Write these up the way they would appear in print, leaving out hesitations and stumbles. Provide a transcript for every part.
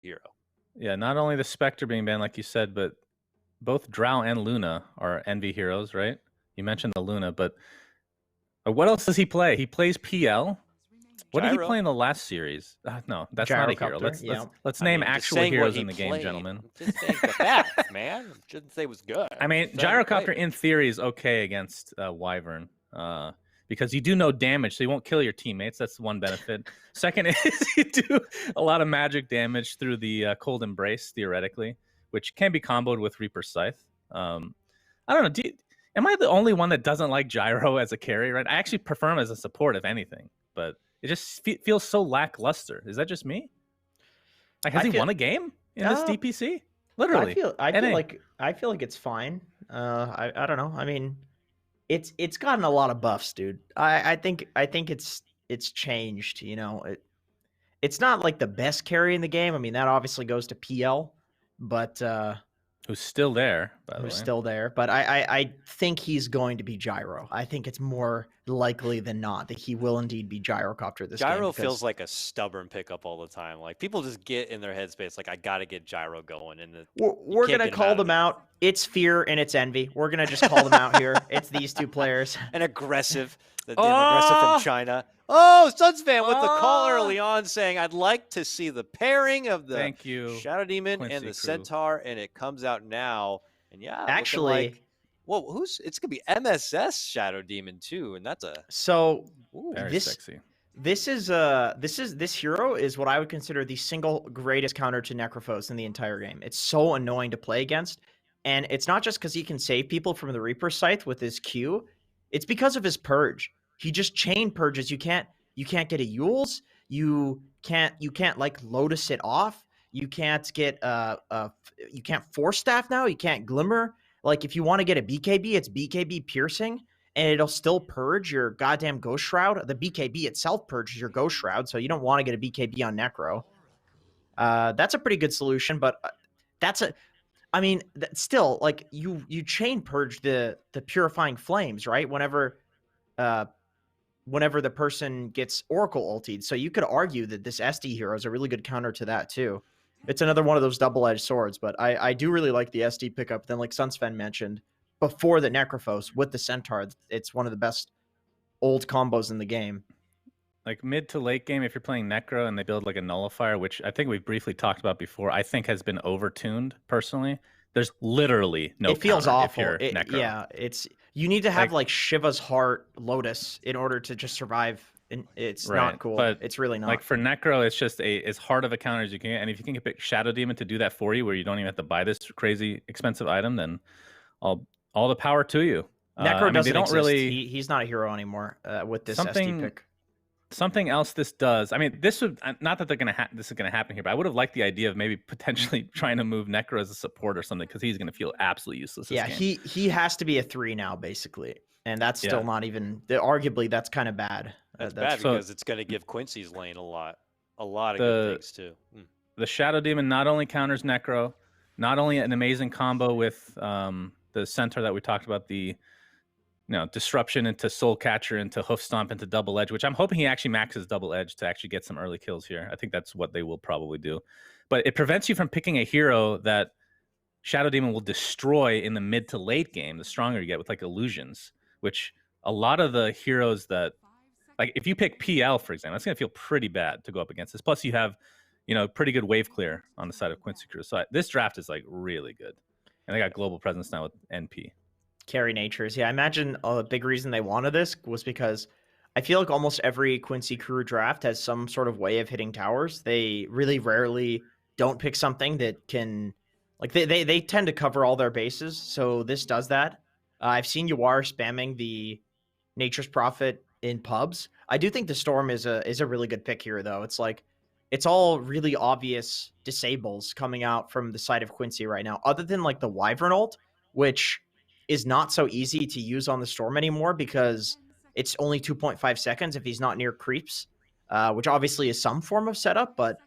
hero. Yeah, not only the Spectre being banned, like you said, but both Drow and Luna are envy heroes, right? You mentioned the Luna, but what else does he play? He plays PL. What did he play Gyro. in the last series? No, that's not a hero. Gyrocopter, yeah. Let's I name mean, I'm just actual saying what heroes he in the game, played. gentlemen. I'm just saying the facts, man. I shouldn't say it was good. I mean, Gyrocopter in theory is okay against Wyvern because you do no damage, so you won't kill your teammates. That's one benefit. Second is you do a lot of magic damage through the Cold Embrace, theoretically, which can be comboed with Reaper Scythe. I don't know. Am I the only one that doesn't like Gyro as a carry? Right? I actually prefer him as a support, if anything, but it just feels so lackluster. Is that just me? Like, has he won a game in this DPC? Literally, I feel like it's fine. I don't know. I mean, it's gotten a lot of buffs, dude. I think it's changed. You know, it's not like the best carry in the game. I mean, that obviously goes to PL, but who's still there, by the way. Who's still there. But I think he's going to be Gyro. I think it's more likely than not that he will indeed be Gyrocopter this game. Gyro feels like a stubborn pickup all the time. Like, people just get in their headspace, like, I got to get Gyro going. And we're going to call them out. It's fear and it's envy. We're going to just call them out here. It's these two players. And aggressive. The aggressive from China. Oh, Suns fan with the call early on saying, I'd like to see the pairing of the Shadow Demon Quincy and the crew. Centaur, and it comes out now. And yeah, actually, like, well, it's gonna be MSS Shadow Demon too, and that's a very sexy. This hero is what I would consider the single greatest counter to Necrophos in the entire game. It's so annoying to play against, and it's not just because he can save people from the Reaper Scythe with his Q. It's because of his purge. He just chain purges. You can't get a Yules. You can't like Lotus it off. You can't get you can't Force Staff now. You can't Glimmer. Like, if you want to get a BKB, it's BKB piercing, and it'll still purge your goddamn Ghost Shroud. The BKB itself purges your Ghost Shroud, so you don't want to get a BKB on Necro. That's a pretty good solution, but I mean, still, like, you chain purge the Purifying Flames, right? Whenever the person gets Oracle ultied. So you could argue that this SD hero is a really good counter to that too. It's another one of those double-edged swords, but I do really like the SD pickup. Then, like Sunsven mentioned, before the Necrophos with the Centaur, it's one of the best old combos in the game. Like, mid to late game, if you're playing Necro and they build like a Nullifier, which I think we've briefly talked about before, I think has been overtuned personally. There's literally no. It feels awful. Necro. Yeah, you need to have like Shiva's Heart Lotus in order to just survive. And it's not cool. But it's really not. Like, for Necro, it's just as hard of a counter as you can get. And if you can get Shadow Demon to do that for you, where you don't even have to buy this crazy expensive item, then all the power to you. Necro doesn't exist. He's not a hero anymore with this SD pick. Something else this does. I mean, this would not that this is gonna happen here, but I would have liked the idea of maybe potentially trying to move Necro as a support or something, because he's gonna feel absolutely useless. Yeah, he has to be a 3 now basically, and that's still not even. Arguably, that's kind of bad. That's bad because it's gonna give Quincy's lane a lot of good things too. The Shadow Demon not only counters Necro, not only an amazing combo with the Centaur that we talked about, the disruption into Soul Catcher, into Hoof Stomp, into Double Edge, which I'm hoping he actually maxes Double Edge to actually get some early kills here. I think that's what they will probably do. But it prevents you from picking a hero that Shadow Demon will destroy in the mid to late game, the stronger you get, with like Illusions, which a lot of the heroes that, like, if you pick PL, for example, it's going to feel pretty bad to go up against this. Plus, you have, pretty good wave clear on the side of Quincy Crew. So this draft is like really good. And they got global presence now with NP. Carry natures. Yeah, I imagine a big reason they wanted this was because I feel like almost every Quincy Crew draft has some sort of way of hitting towers. They really rarely don't pick something that can, like, they tend to cover all their bases. So this does that. I've seen Yawar spamming the Nature's Prophet in pubs. I do think the Storm is a really good pick here, though. It's like, it's all really obvious disables coming out from the side of Quincy right now, other than like the Wyvern ult, which is not so easy to use on the Storm anymore because it's only 2.5 seconds if he's not near creeps, which obviously is some form of setup, but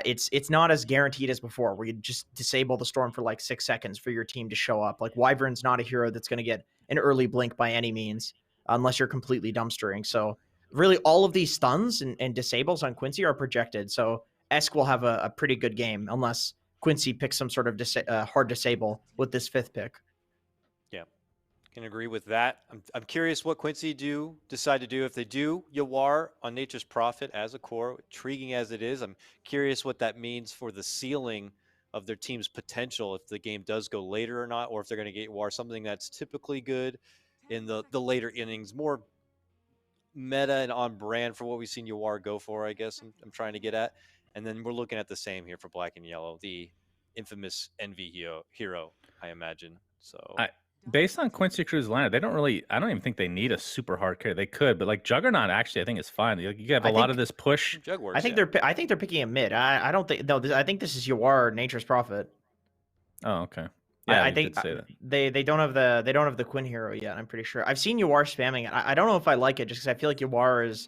it's not as guaranteed as before, where you just disable the Storm for like 6 seconds for your team to show up. Like, Wyvern's not a hero that's going to get an early blink by any means, unless you're completely dumpstering. So really all of these stuns and disables on Quincy are projected. So Esk will have a pretty good game unless Quincy picks some sort of hard disable with this 5th pick. Yeah, can agree with that. I'm curious what Quincy decide to do. If they do Yawar on Nature's Prophet as a core, intriguing as it is, I'm curious what that means for the ceiling of their team's potential if the game does go later or not, or if they're going to get Yawar, something that's typically good in the later innings, more meta and on brand for what we've seen Yawar go for, I guess I'm trying to get at. And then we're looking at the same here for Black and Yellow, the infamous Envy hero, I imagine. So based on Quincy Crew's lineup, I don't even think they need a super hard carry. They could, but like Juggernaut actually I think is fine. You have a lot of this push. Jug works, I think they're picking a mid. I don't think I think this is Yawar Nature's Prophet. Oh, okay. Yeah, I think they don't have the Quinn hero yet. I'm pretty sure. I've seen Yawar spamming it. I don't know if I like it just because I feel like Yawar is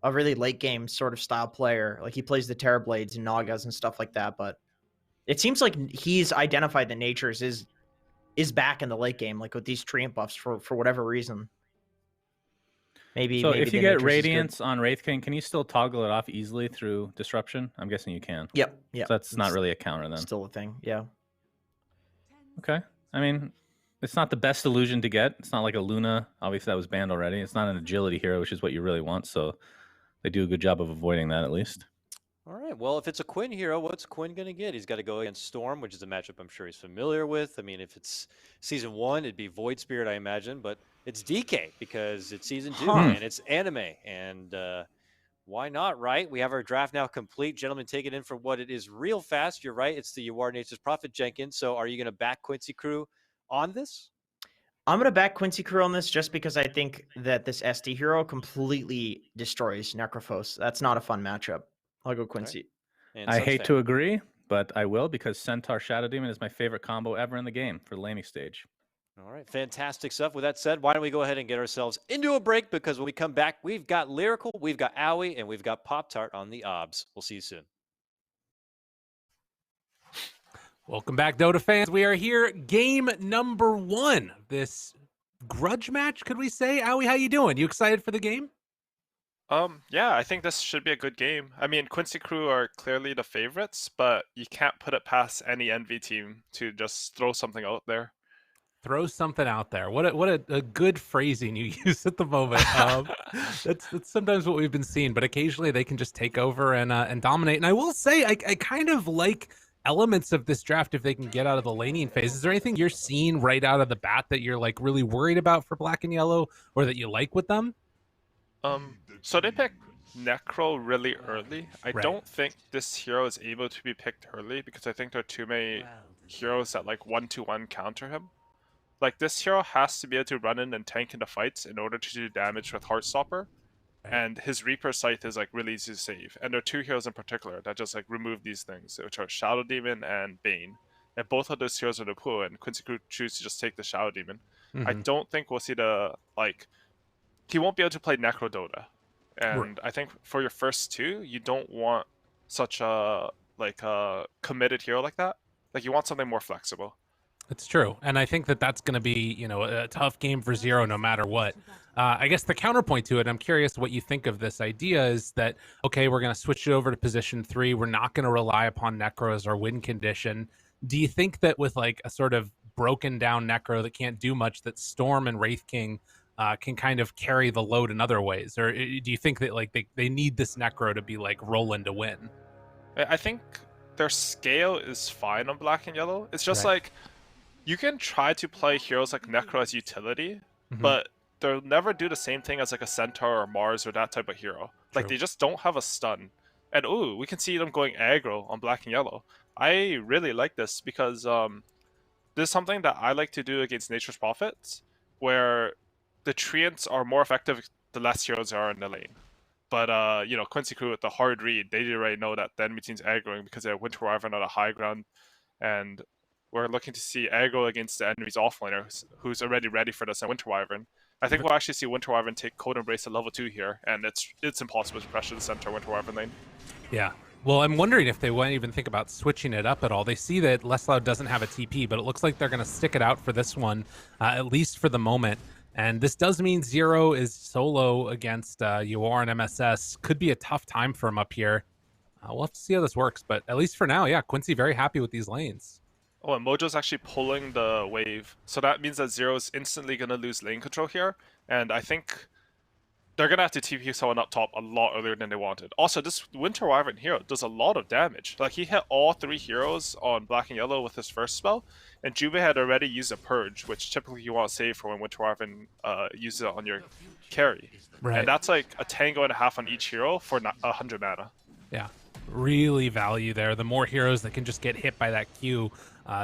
a really late game sort of style player. Like he plays the Terrorblades and Nagas and stuff like that. But it seems like he's identified that Nature's is back in the late game, like with these treant buffs for whatever reason. Maybe if you get Radiance on Wraith King, can you still toggle it off easily through Disruption? I'm guessing you can. Yep. So that's not really a counter then. Still a thing. Yeah. Okay. I mean, it's not the best illusion to get. It's not like a Luna. Obviously, that was banned already. It's not an agility hero, which is what you really want. So they do a good job of avoiding that at least. All right. Well, if it's a Quinn hero, what's Quinn going to get? He's got to go against Storm, which is a matchup I'm sure he's familiar with. I mean, if it's Season 1, it'd be Void Spirit, I imagine. But it's DK because it's Season 2 and it's anime. And why not, right? We have our draft now complete. Gentlemen, take it in for what it is real fast. You're right. It's the Yawar Nature's Prophet, Jenkins. So are you going to back Quincy Crew on this? I'm going to back Quincy Crew on this just because I think that this SD hero completely destroys Necrophos. That's not a fun matchup. I'll go Quincy. Right. I hate to agree, but I will because Centaur Shadow Demon is my favorite combo ever in the game for the laning stage. All right, fantastic stuff. With that said, why don't we go ahead and get ourselves into a break, because when we come back, we've got Lyrical, we've got Aui, and we've got Pop-Tart on the OBS. We'll see you soon. Welcome back, Dota fans. We are here, game number 1. This grudge match, could we say? Aui, how you doing? You excited for the game? Yeah, I think this should be a good game. I mean, Quincy Crew are clearly the favorites, but you can't put it past any Envy team to just throw something out there. Throw something out there. What a good phrasing you use at the moment. That's sometimes what we've been seeing, but occasionally they can just take over and dominate. And I will say, I kind of like elements of this draft if they can get out of the laning phase. Is there anything you're seeing right out of the bat that you're like really worried about for Black and Yellow, or that you like with them? So they picked Necro really early. I don't think this hero is able to be picked early because I think there are too many heroes that like 1-to-1 counter him. Like, this hero has to be able to run in and tank into fights in order to do damage with Heartstopper. And his Reaper Scythe is like really easy to save. And there are 2 heroes in particular that just like remove these things, which are Shadow Demon and Bane. And both of those heroes are the pool, and Quincy Crew choose to just take the Shadow Demon. I don't think we'll see the he won't be able to play Necro Dota. And I think for your first 2, you don't want such a committed hero like that. Like, you want something more flexible. It's true. And I think that that's going to be, a tough game for Zero no matter what. I guess the counterpoint to it, I'm curious what you think of this idea, is that, okay, we're going to switch it over to position 3. We're not going to rely upon Necro as our win condition. Do you think that with like a sort of broken down Necro that can't do much, that Storm and Wraith King can kind of carry the load in other ways? Or do you think that like they need this Necro to be like rolling to win? I think their scale is fine on Black and Yellow. It's just like, you can try to play heroes like Necro as utility, but they'll never do the same thing as like a Centaur or Mars or that type of hero. Like, they just don't have a stun. And ooh, we can see them going aggro on Black and Yellow. I really like this because this is something that I like to do against Nature's Prophets, where the treants are more effective the less heroes are in the lane. But, Quincy Crew with the hard read, they already know that the enemy team's aggroing because they have Winter Wyvern on a high ground, and we're looking to see aggro against the enemy's offlaner, who's already ready for this in Winter Wyvern. I think we'll actually see Winter Wyvern take Code Embrace at level 2 here, and it's impossible to pressure the center Winter Wyvern lane. Yeah. Well, I'm wondering if they won't even think about switching it up at all. They see that Lesloud doesn't have a TP, but it looks like they're going to stick it out for this one, at least for the moment. And this does mean Zero is solo against Yawar and MSS. Could be a tough time for him up here. We'll have to see how this works, but at least for now, yeah, Quincy very happy with these lanes. Oh, and Mojo's actually pulling the wave. So that means that Zero is instantly going to lose lane control here. And I think they're going to have to TP someone up top a lot earlier than they wanted. Also, this Winter Wyvern hero does a lot of damage. Like, he hit all 3 heroes on Black and Yellow with his first spell. And Jubei had already used a Purge, which typically you want to save for when Winter Wyvern uses it on your carry. Right. And that's like a tango and a half on each hero for 100 mana. Yeah, really value there. The more heroes that can just get hit by that Q,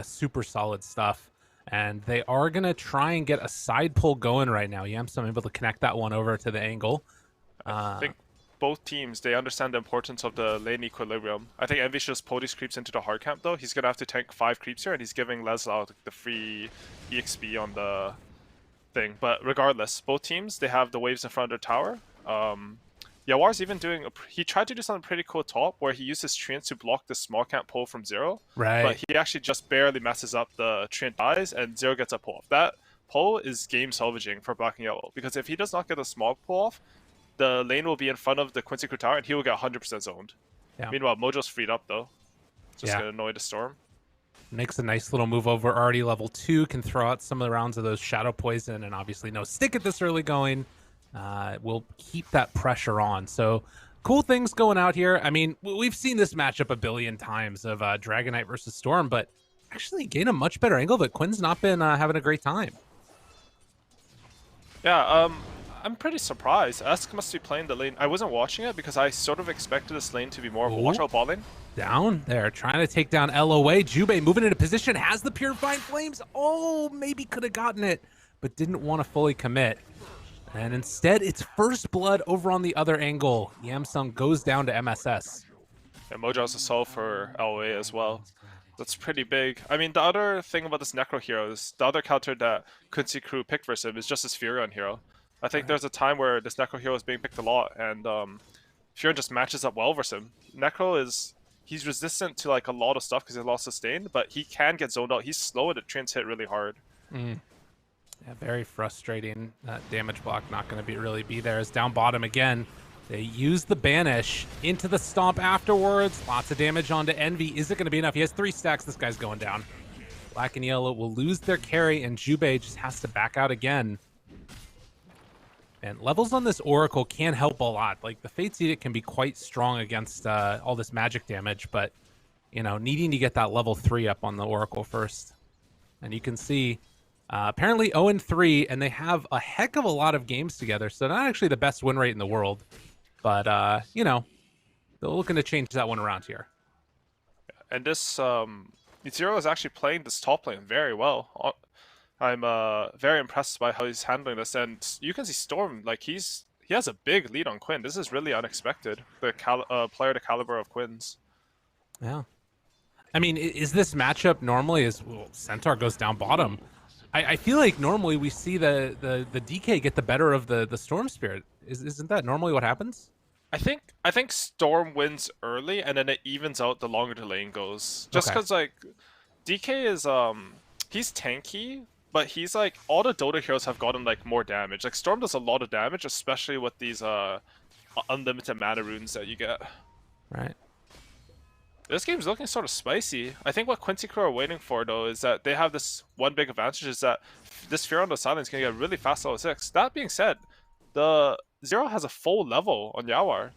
super solid stuff. And they are going to try and get a side pull going right now. So I'm able to connect that one over to the angle. I think both teams, they understand the importance of the lane equilibrium. I think Envy should just pull these creeps into the hard camp, though. He's going to have to tank 5 creeps here, and he's giving Leslie the free EXP on the thing. But regardless, both teams, they have the waves in front of their tower. Yawar's even doing he tried to do something pretty cool top where he used his treants to block the small camp pull from Zero. Right. But he actually just barely messes up the treant dies and Zero gets a pull off. That pull is game salvaging for Black and Yellow because if he does not get a small pull off, the lane will be in front of the Quincy Crew tower and he will get 100% zoned. Yeah. Meanwhile, Mojo's freed up though. Just Yeah. gonna annoy the Storm. Makes a nice little move over. Already level 2, can throw out some of the rounds of those Shadow Poison, and obviously no stick at this early going. Will keep that pressure on. So cool things going out here. I mean, we've seen this matchup a billion times of Dragonite versus Storm, but actually gain a much better angle, but Quinn's not been having a great time. Yeah, I'm pretty surprised. Esk must be playing the lane. I wasn't watching it because I sort of expected this lane to be more of a watch out ball lane. Down there, trying to take down LOA. Jubei moving into position, has the Purifying Flames. Oh, maybe could have gotten it, but didn't want to fully commit. And instead, it's First Blood over on the other angle. Yamsung goes down to MSS. And Mojo has a soul for LOA as well. That's pretty big. I mean, the other thing about this Necro hero is the other counter that Quincy Crew picked versus him is just his Furion hero. I think there's a time where this Necro hero is being picked a lot, and Furion just matches up well versus him. Necro he's resistant to like a lot of stuff because he lost sustain, but he can get zoned out. He's slow and the treants hit really hard. Yeah, very frustrating. That damage block not going to really be there. As down bottom again, they use the banish into the stomp afterwards. Lots of damage onto Envy. Is it going to be enough? He has 3 stacks. This guy's going down. Black and Yellow will lose their carry, and Jubei just has to back out again. And levels on this Oracle can help a lot. Like, the Fate's Edict can be quite strong against all this magic damage, but, you know, needing to get that level 3 up on the Oracle first. And you can see, apparently 0-3, and they have a heck of a lot of games together, so not actually the best win rate in the world. But, you know, they're looking to change that one around here. And this, Zero is actually playing this top lane very well. I'm very impressed by how he's handling this, and you can see Storm, like, he has a big lead on Quinn. This is really unexpected, the player the caliber of Quinn's. Yeah. I mean, is this matchup normally Centaur goes down bottom? I feel like normally we see the DK get the better of the Storm Spirit. Isn't that normally what happens? I think Storm wins early, and then it evens out the longer the lane goes. Just because, like, DK is, he's tanky, but he's like, all the Dota heroes have gotten like more damage. Like Storm does a lot of damage, especially with these unlimited mana runes that you get. Right. This game's looking sort of spicy. I think what Quincy Crew are waiting for though is that they have this one big advantage is that this Fear on the Silence can get really fast level 6. That being said, the Zero has a full level on Yawar.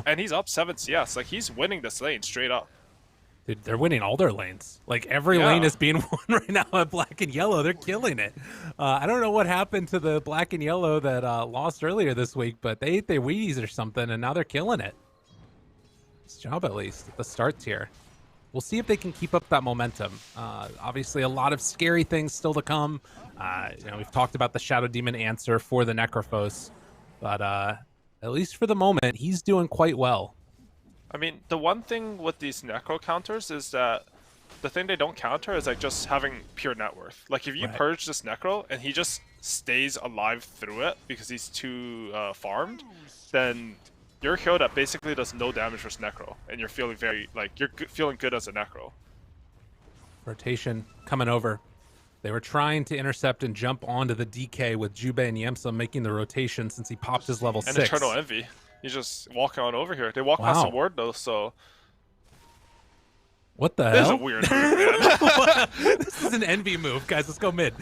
And he's up 7 CS. Like he's winning this lane straight up. Dude, they're winning all their lanes. Like, every lane is being won right now at Black and Yellow. They're killing it. I don't know what happened to the Black and Yellow that lost earlier this week, but they ate their Wheaties or something, and now they're killing it. Nice job, at least, at the starts here. We'll see if they can keep up that momentum. Obviously, a lot of scary things still to come. You know, we've talked about the Shadow Demon answer for the Necrophos, but at least for the moment, he's doing quite well. I mean, the one thing with these Necro counters is that the thing they don't counter is like just having pure net worth. Like if you purge this Necro and he just stays alive through it because he's too farmed, then you're a hero that basically does no damage versus Necro, and you're feeling feeling good as a Necro. Rotation coming over. They were trying to intercept and jump onto the DK with Jubei and Yemsa making the rotation since he popped his level 6. And Eternal Envy. He's just walking on over here. They walk past the ward though, so What the This is hell? a weird move, man. This is an envy move, guys. Let's go mid.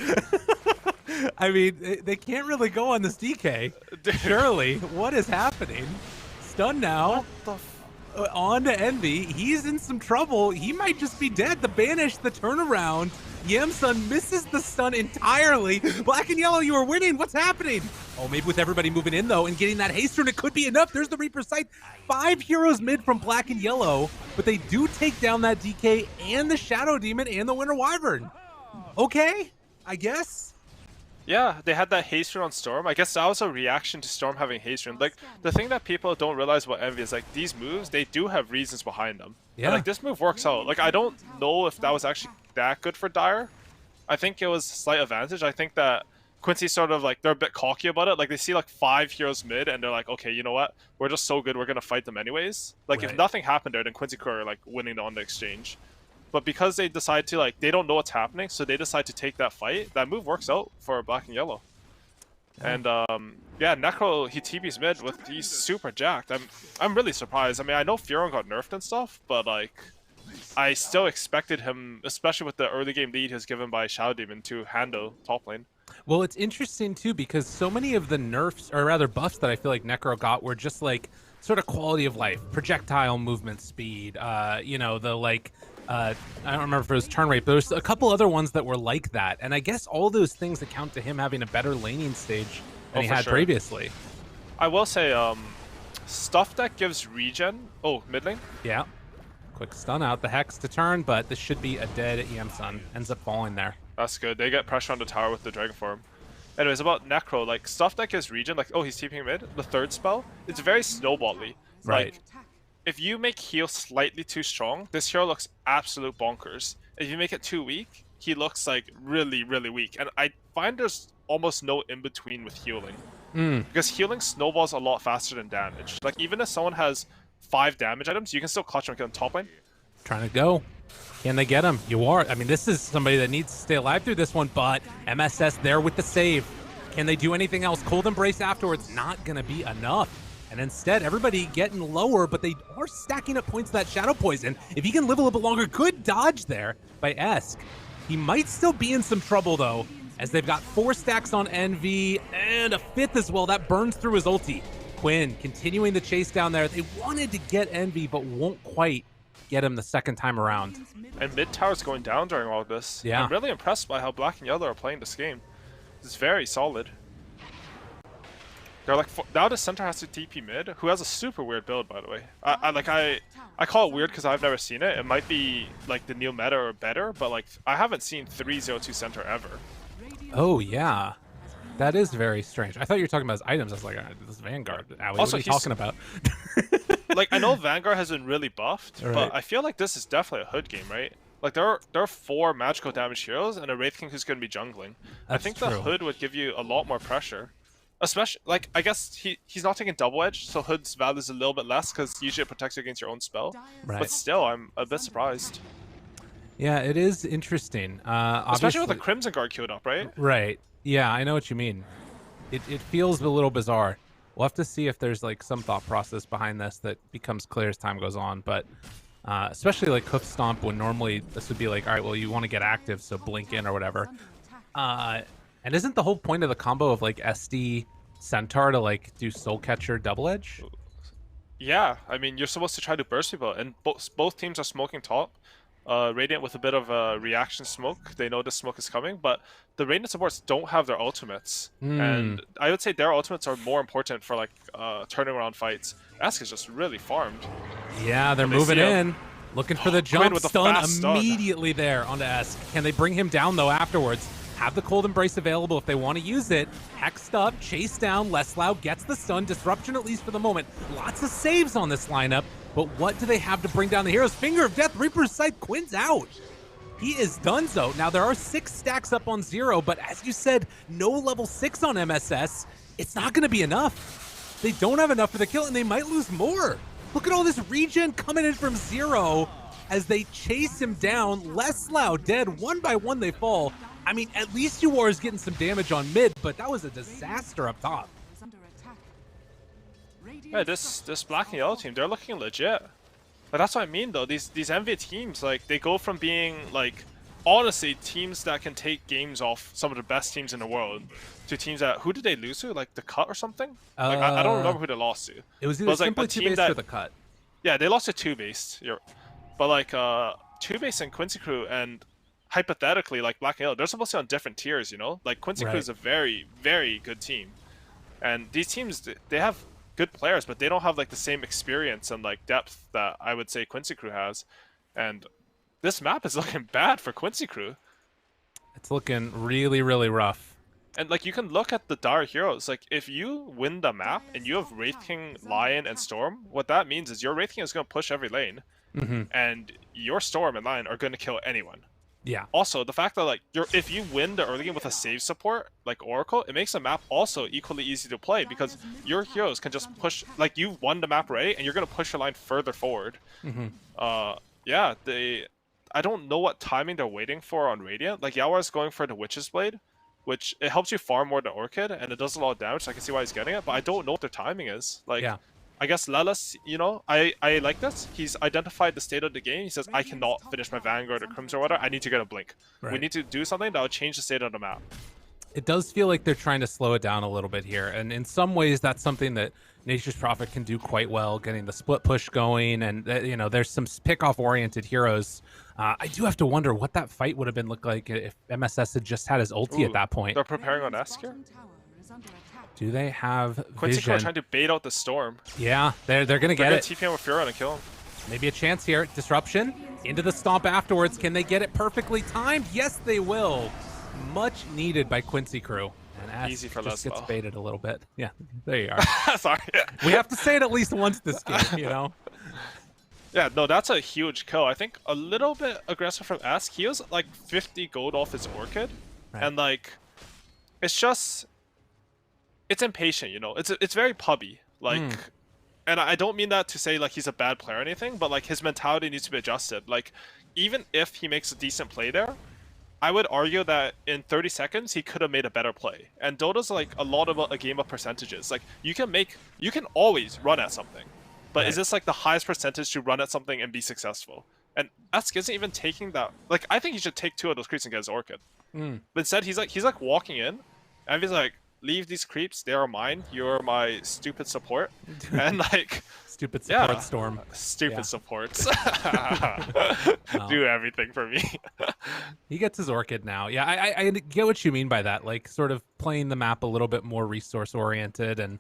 I mean, they can't really go on this DK. Dude. Surely, what is happening? Stun now. On to Envy. He's in some trouble. He might just be dead. The banish, the turnaround. Yamsun misses the stun entirely. Black and yellow, you are winning. What's happening? Oh, maybe with everybody moving in, though, and getting that haste rune, it could be enough. There's the Reaper Sight. 5 heroes mid from Black and yellow, but they do take down that DK and the Shadow Demon and the Winter Wyvern. Okay, I guess. Yeah, they had that haste rune on Storm. I guess that was a reaction to Storm having haste rune. Like, the thing that people don't realize about Envy is, like, these moves, they do have reasons behind them. Yeah. And, like, this move works out. Like, I don't know if that was actually that good for Dire. I think it was a slight advantage. I think that Quincy sort of, like, they're a bit cocky about it. Like, they see, like, 5 heroes mid, and they're like, okay, you know what? We're just so good, we're going to fight them anyways. Like, Right. if nothing happened there, then Quincy could are, like, winning on the exchange. But because they decide to, like, they don't know what's happening, so they decide to take that fight, that move works out for Black and Yellow. And yeah, Necro, he TP's mid with, he's super jacked. I'm really surprised. I mean, I know Furon got nerfed and stuff, but like, I still expected him, especially with the early game lead he was given by Shadow Demon, to handle top lane. Well, it's interesting too because so many of the nerfs, or rather buffs, that I feel like Necro got were just like sort of quality of life, projectile movement speed, you know, the like, I don't remember if it was turn rate, but there's a couple other ones that were like that. And I guess all those things account to him having a better laning stage than he for had sure. previously. I will say, stuff that gives regen. Oh, mid lane? Yeah. Quick stun out the Hex to turn, but this should be a dead Yamsun. Ends up falling there. That's good. They get pressure on the tower with the Dragon Form. Anyways, about Necro, like, stuff that gives regen, like, oh, he's TPing mid, the third spell, it's very snowball-y. Right. Like, if you make heal slightly too strong, this hero looks absolute bonkers. If you make it too weak, he looks, like, really, really weak. And I find there's almost no in-between with healing. Because healing snowballs a lot faster than damage. Like, even if someone has 5 damage items, you can still clutch them and kill them top lane. Trying to go. Can they get him? You are. I mean, this is somebody that needs to stay alive through this one, but MSS there with the save. Can they do anything else? Cold Embrace afterwards, not going to be enough. And instead, everybody getting lower, but they are stacking up points of that Shadow Poison. If he can live a little bit longer, good dodge there by Esk. He might still be in some trouble, though, as they've got 4 stacks on Envy and a 5th as well. That burns through his ulti. Quinn continuing the chase down there. They wanted to get Envy, but won't quite get him the second time around. And mid tower's going down during all of this. Yeah. I'm really impressed by how Black and Yellow are playing this game. It's very solid. They're like, now the center has to TP mid, who has a super weird build, by the way. I call it weird because I've never seen it. It might be like the new meta or better, but like I haven't seen 302 center ever. Oh, yeah. That is very strange. I thought you were talking about his items. I was like, this is Vanguard. Aui, Also, what are you talking about? Like, I know Vanguard has been really buffed, Right. but I feel like this is definitely a hood game, right? Like, there are 4 magical damage heroes and a Wraith King who's going to be jungling. I That's think true. the hood would give you a lot more pressure. Especially, like, I guess he's not taking double edge, so hood's value is a little bit less because usually it protects you against your own spell. Right. But still, I'm a bit surprised. Yeah, it is interesting. Especially with the Obviously- Crimson Guard queued up, right? Right. Yeah, I know what you mean. It feels a little bizarre. We'll have to see if there's like some thought process behind this that becomes clear as time goes on. But especially like Hoof Stomp, when normally this would be like, all right, well, you want to get active, so blink in or whatever. And isn't the whole point of the combo of like SD Centaur to like do Soul Catcher double edge? Yeah, I mean, you're supposed to try to burst people, and both teams are smoking top. Radiant with a bit of a reaction smoke. They know the smoke is coming, but the Radiant supports don't have their ultimates. And I would say their ultimates are more important for like turning around fights. Ask is just really farmed. Yeah, they're They moving see him. in. Looking for the Quinn jump with a stun fast stun. immediately there onto Esk. Can they bring him down though afterwards? Have the Cold Embrace available if they want to use it. Hexed up, chase down, Leslau gets the stun. Disruption at least for the moment. Lots of saves on this lineup, but what do they have to bring down the heroes? Finger of Death, Reaper's Sight, Quinn's out. He is donezo. Now there are 6 stacks up on 0, but as you said, no level 6 on MSS. It's not going to be enough. They don't have enough for the kill, and they might lose more. Look at all this regen coming in from 0 as they chase him down. Leslau dead. One by one they fall. I mean, at least UR is getting some damage on mid, but that was a disaster up top. Yeah, this Black and Yellow team, they're looking legit. But that's what I mean, though. These NBA teams, like, they go from being, like, honestly, teams that can take games off some of the best teams in the world to teams that, who did they lose to? Like, the Cut or something? Like, I don't remember who they lost to. It was But either it's like simply a team 2-based that, or the Cut. yeah, they lost to 2-based. But, like, 2-based and Quincy Crew, and hypothetically, like, Black and Yellow, they're supposed to be on different tiers, you know? Like, Quincy Crew is a very, very good team. And these teams, they have good players, but they don't have like the same experience and like depth that I would say Quincy Crew has. And this map is looking bad for Quincy Crew. It's looking really, really rough. And like you can look at the dire heroes. Like if you win the map and you have Wraith King, Lion, and Storm, what that means is your Wraith King is going to push every lane, and your Storm and Lion are going to kill anyone. Yeah. Also, the fact that like if you win the early game with a save support like Oracle, it makes the map also equally easy to play because your heroes can just push. Like you've won the map already, and you're gonna push your line further forward. Yeah, I don't know what timing they're waiting for on Radiant. Like Yawar's going for the Witch's Blade, which it helps you farm more than Orchid, and it does a lot of damage. So I can see why he's getting it, but I don't know what their timing is. Like. Yeah. I guess Lelis, you know, I like this. He's identified the state of the game. He says, I cannot finish my Vanguard or Crimson or whatever. I need to get a Blink. Right. We need to do something that will change the state of the map. It does feel like they're trying to slow it down a little bit here. And in some ways, that's something that Nature's Prophet can do quite well, getting the split push going. And, you know, there's some pick-off-oriented heroes. I do have to wonder what that fight would have been look like if MSS had just had his ulti at that point. They're preparing on Esk here? Do they have Quincy vision? trying to bait out the Storm. Yeah, they're gonna get it. TP him with Furon and kill him. Maybe a chance here. Disruption into the stomp afterwards. Can they get it perfectly timed? Yes, they will. Much needed by Quincy Crew. And Ash easy for just Lesbo. gets baited a little bit. Yeah, there you are. Sorry. We have to say it at least once this game, you know. Yeah, no, that's a huge kill. I think a little bit aggressive from Ask. He was like 50 gold off his Orchid, and like, it's just. It's impatient, you know. It's very pubby, like, and I don't mean that to say like he's a bad player or anything, but like his mentality needs to be adjusted. Like, even if he makes a decent play there, I would argue that in 30 seconds he could have made a better play. And Dota's like a lot of a game of percentages. Like you can always run at something, but is this like the highest percentage to run at something and be successful? And Ask isn't even taking that. Like I think he should take 2 of those creeps and get his Orchid. But instead he's like walking in, and he's like. Leave these creeps, they are mine. You're my stupid support. And like stupid support Storm. Stupid supports. Do everything for me. He gets his Orchid now. Yeah, I get what you mean by that. Like sort of playing the map a little bit more resource oriented and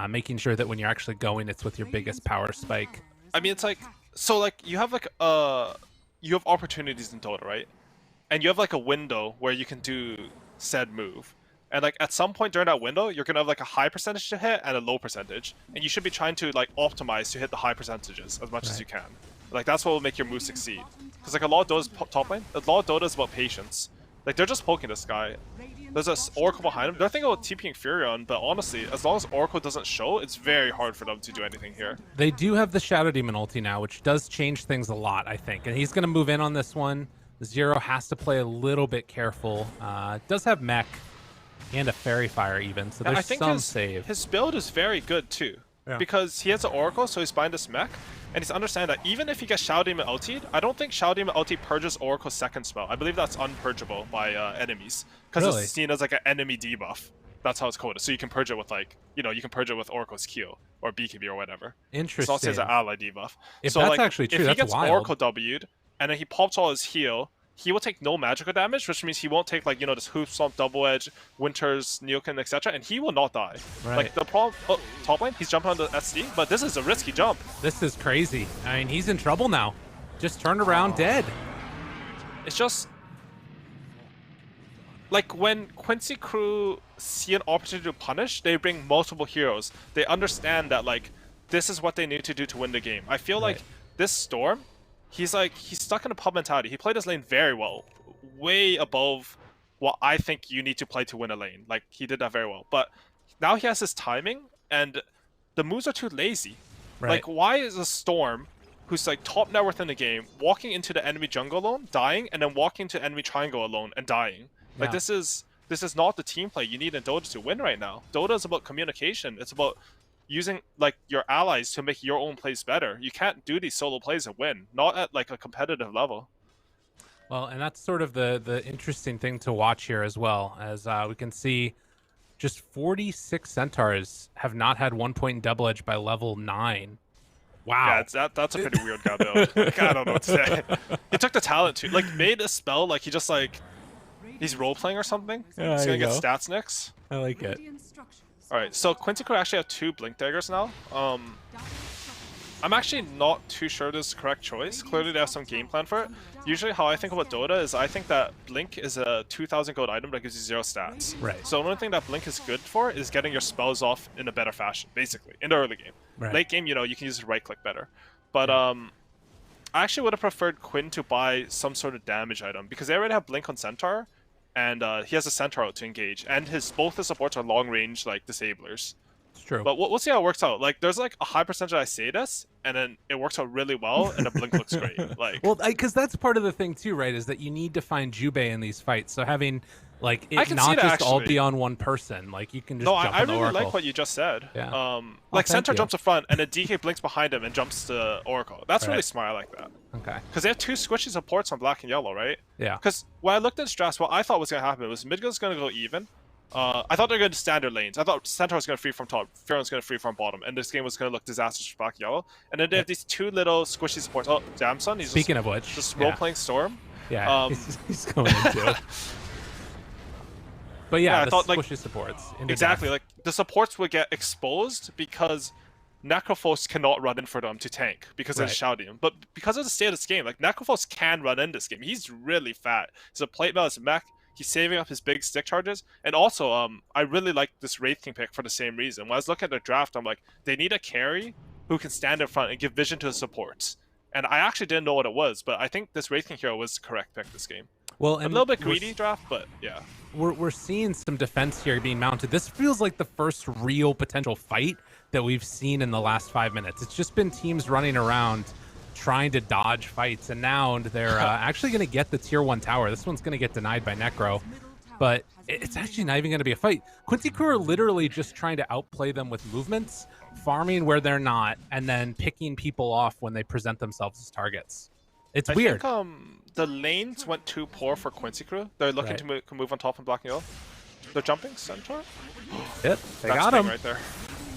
making sure that when you're actually going, it's with your biggest power spike. I mean, it's like so like you have like you have opportunities in Dota, right? And you have like a window where you can do said move. And like at some point during that window, you're gonna have like a high percentage to hit and a low percentage, and you should be trying to like optimize to hit the high percentages as much as you can. Like that's what will make your move succeed. Because like a lot of Dota's top lane, a lot of Dota is about patience. Like they're just poking this guy. There's a Oracle behind him. They're thinking about TPing Furion, but honestly, as long as Oracle doesn't show, it's very hard for them to do anything here. They do have the Shadow Demon ulti now, which does change things a lot, I think. And he's gonna move in on this one. Zero has to play a little bit careful. Does have mech. And a Fairy Fire even, so there's some save. His build is very good too, because he has an Oracle, so he's buying this mech, and he's understanding that even if he gets Shadow Demon ultied, I don't think Shadow Demon ulti purges Oracle's second spell. I believe that's unpurgeable by enemies, because it's seen as like an enemy debuff. That's how it's coded. So you can purge it with like, you know, you can purge it with Oracle's Q or BKB or whatever. Interesting. It's also as an ally debuff. If so that's like, actually true, if he that's gets wild. Oracle W'd, and then he pops all his heal, he will take no magical damage, which means he won't take like, you know, this Hoop Stomp, Double Edge, Winter's, Neokin, etc. And he will not die. Like the problem, top lane, he's jumping on the SD, but this is a risky jump. This is crazy. I mean, he's in trouble now. Just turned around dead. It's just like when Quincy Crew see an opportunity to punish, they bring multiple heroes. They understand that like this is what they need to do to win the game. I feel like this Storm, he's stuck in a pub mentality. He played his lane very well, way above what I think you need to play to win a lane. Like he did that very well. But now he has his timing, and the moves are too lazy. Like why is a Storm, who's like top net worth in the game, walking into the enemy jungle alone, dying, and then walking to enemy triangle alone and dying? Like this is not the team play you need in Dota to win right now. Dota is about communication. It's about using like your allies to make your own plays better. You can't do these solo plays and win, not at like a competitive level. Well, and that's sort of the interesting thing to watch here as well, as we can see just 46 centaurs have not had 1 point in double edge by level 9. Wow. Yeah, that's a pretty weird guy build. Like, I don't know what to say. He took the talent too, like made a spell like he just like he's role playing or something. Yeah, He's there gonna you get go. stats next. I like it. All right, so Quincy could actually have 2 blink daggers now. I'm actually not too sure this is the correct choice. Clearly they have some game plan for it. Usually how I think about Dota is I think that Blink is a 2,000 gold item that gives you 0 stats. Right. So the only thing that Blink is good for is getting your spells off in a better fashion, basically, in the early game. Right. Late game, you know, you can use right click better. But I actually would have preferred Quinn to buy some sort of damage item because they already have Blink on Centaur, and he has a Centaur out to engage, and both his supports are long range like disablers. It's true. But we'll see how it works out. Like, there's like a high percentage I say this, and then it works out really well, and the Blink looks great. Like, Well, because that's part of the thing too, right? Is that you need to find Jubei in these fights. So having like I it can see not that, just all actually. be on one person, like you can just no, jump I on the really Oracle. like what you just said. Yeah. Like thank Centaur you. jumps up front, and then DK blinks behind him and jumps to Oracle. That's really Right. smart. I like that. Okay. Because they have 2 squishy supports on black and yellow, right? Yeah. Because when I looked at strats, what I thought was going to happen was mid was going to go even. I thought they were going to standard lanes. I thought Centaur was going to free from top, Fearon was going to free from bottom, and this game was going to look disastrous for black and yellow. And then they have these 2 little squishy supports. Oh, Damson, he's Speaking of which, just yeah. role-playing Storm. Yeah, he's going into it. But yeah, Yeah, I the thought, like, squishy supports. into Exactly, death. like the supports would get exposed because Necrophos cannot run in for them to tank because Right. they're shouting. But because of the state of this game, like Necrophos can run in this game. He's really fat. He's a plate mail, he's a mech. He's saving up his big stick charges. And also, I really like this Wraith King pick for the same reason. When I was looking at their draft, I'm like, they need a carry who can stand in front and give vision to the supports. And I actually didn't know what it was, but I think this Wraith King hero was the correct pick this game. Well, A and little bit we're- greedy draft, but yeah. We're seeing some defense here being mounted. This feels like the first real potential fight that we've seen in the last 5 minutes. It's just been teams running around trying to dodge fights, and now they're actually going to get the tier 1 tower. This one's going to get denied by Necro, but it's actually not even going to be a fight. Quincy Crew are literally just trying to outplay them with movements, farming where they're not, and then picking people off when they present themselves as targets. It's weird. I think the lanes went too poor for Quincy Crew. They're looking Right. to move on top and black and yellow. They're jumping Centaur. Yep, they That's got big him. right there.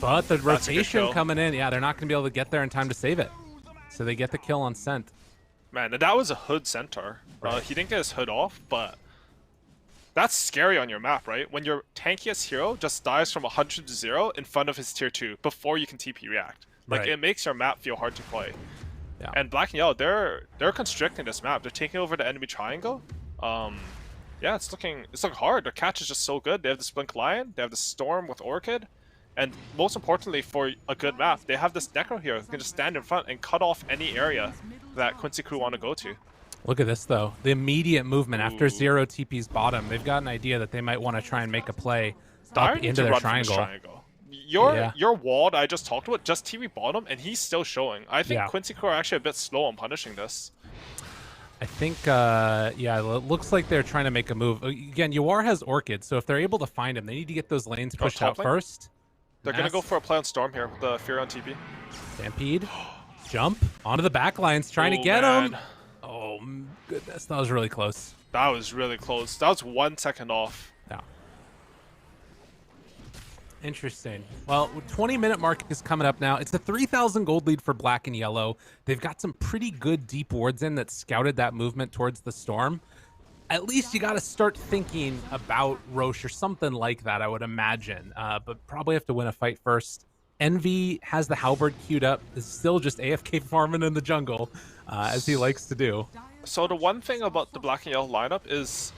But the That's a good rotation kill. coming in, yeah, they're not going to be able to get there in time to save it. So they get the kill on Scent. Man, and that was a hood Centaur. Right. He didn't get his hood off, but that's scary on your map, right? When your tankiest hero just dies from 100 to 0 in front of his tier 2 before you can TP react. Like, Right. it makes your map feel hard to play. Yeah. And black and yellow, they're constricting this map. They're taking over the enemy triangle. Yeah, it's looking hard. Their catch is just so good. They have this Blink Lion, they have the Storm with Orchid, and most importantly for a good map, they have this Necro hero who can just stand in front and cut off any area that Quincy Crew want to go to. Look at this, though. The immediate movement after Ooh. 0 TP's bottom. They've got an idea that they might want to try and make a play Dire up need into to their run from this triangle. Your Yeah. ward I just talked about, just TV bottom, and he's still showing. I think Yeah. Quincy Crew are actually a bit slow on punishing this. I think, yeah, it looks like they're trying to make a move. Again, Yuar has Orchid, so if they're able to find him, they need to get those lanes pushed top out lane? first. They're gonna go for a play on Storm here with the Fear on TP. Stampede. Jump onto the back lines, trying to Oh, get him. man. Oh, goodness. That was really close. That was really close. That was 1 second off. Yeah. Interesting. Well, 20-minute mark is coming up now. It's a 3,000 gold lead for black and yellow. They've got some pretty good deep wards in that scouted that movement towards the storm. At least you got to start thinking about Roche or something like that, I would imagine. But probably have to win a fight first. Envy has the halberd queued up. Is still just AFK farming in the jungle, as he likes to do. So the one thing about the black and yellow lineup is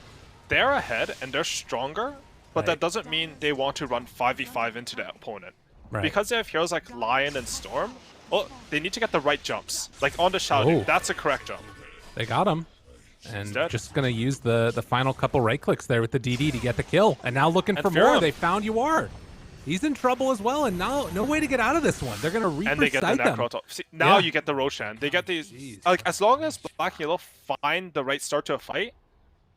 they're ahead and they're stronger, but Right. that doesn't mean they want to run 5v5 into the opponent. Right. Because they have heroes like Lion and Storm, well, they need to get the right jumps. Like on the shouting, Oh. that's a correct jump. They got him. And dead. just going to use the final couple right clicks there with the DD to get the kill. And now looking And for more. Fearon. They found Yuar. He's in trouble as well, and now no way to get out of this one. They're going to reaper And they get the sight them. Necro top. See, now Yeah. you get the Roshan. They get these. Jeez. Like, as long as black and yellow find the right start to a fight,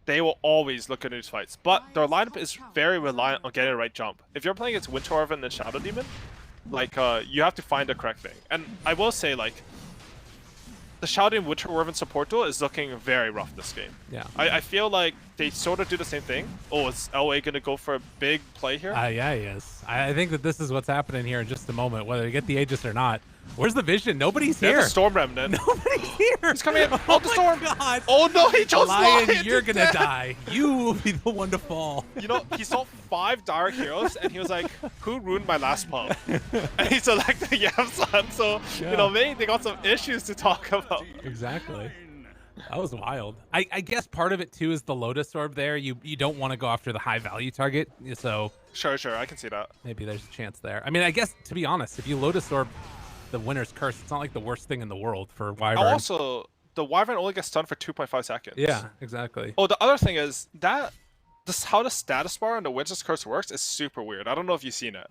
they will always look at these fights. But their lineup is very reliant on getting the right jump. If you're playing against Winter Orphan and Shadow Demon, Like, you have to find the correct thing. And I will say, like, the Shouting Winter Wyvern support duel is looking very rough this game. Yeah. I feel like they sort of do the same thing. Oh, is LA going to go for a big play here? Yeah, he is. I think that this is what's happening here in just a moment, whether you get the Aegis or not. Where's the vision? Nobody's They have here. the Storm Remnant. Nobody's here. He's coming in. Oh Oh, the Storm. my God. Oh, no, he chose Lion, Lion. you're going to die. You will be the one to fall. You know, he saw 5 Dark Heroes, and he was like, who ruined my last pub? And he selected Yamsan, so, you know, maybe they got some issues to talk about. Exactly. That was wild. I guess part of it, too, is the Lotus Orb there. You don't want to go after the high-value target, so... Sure, I can see that. Maybe there's a chance there. I mean, I guess, to be honest, if you Lotus Orb the Winner's Curse, it's not like the worst thing in the world for Wyvern. Also, the Wyvern only gets stunned for 2.5 seconds. Yeah, exactly. Oh, the other thing is that how the status bar on the Winter's Curse works is super weird. I don't know if you've seen it.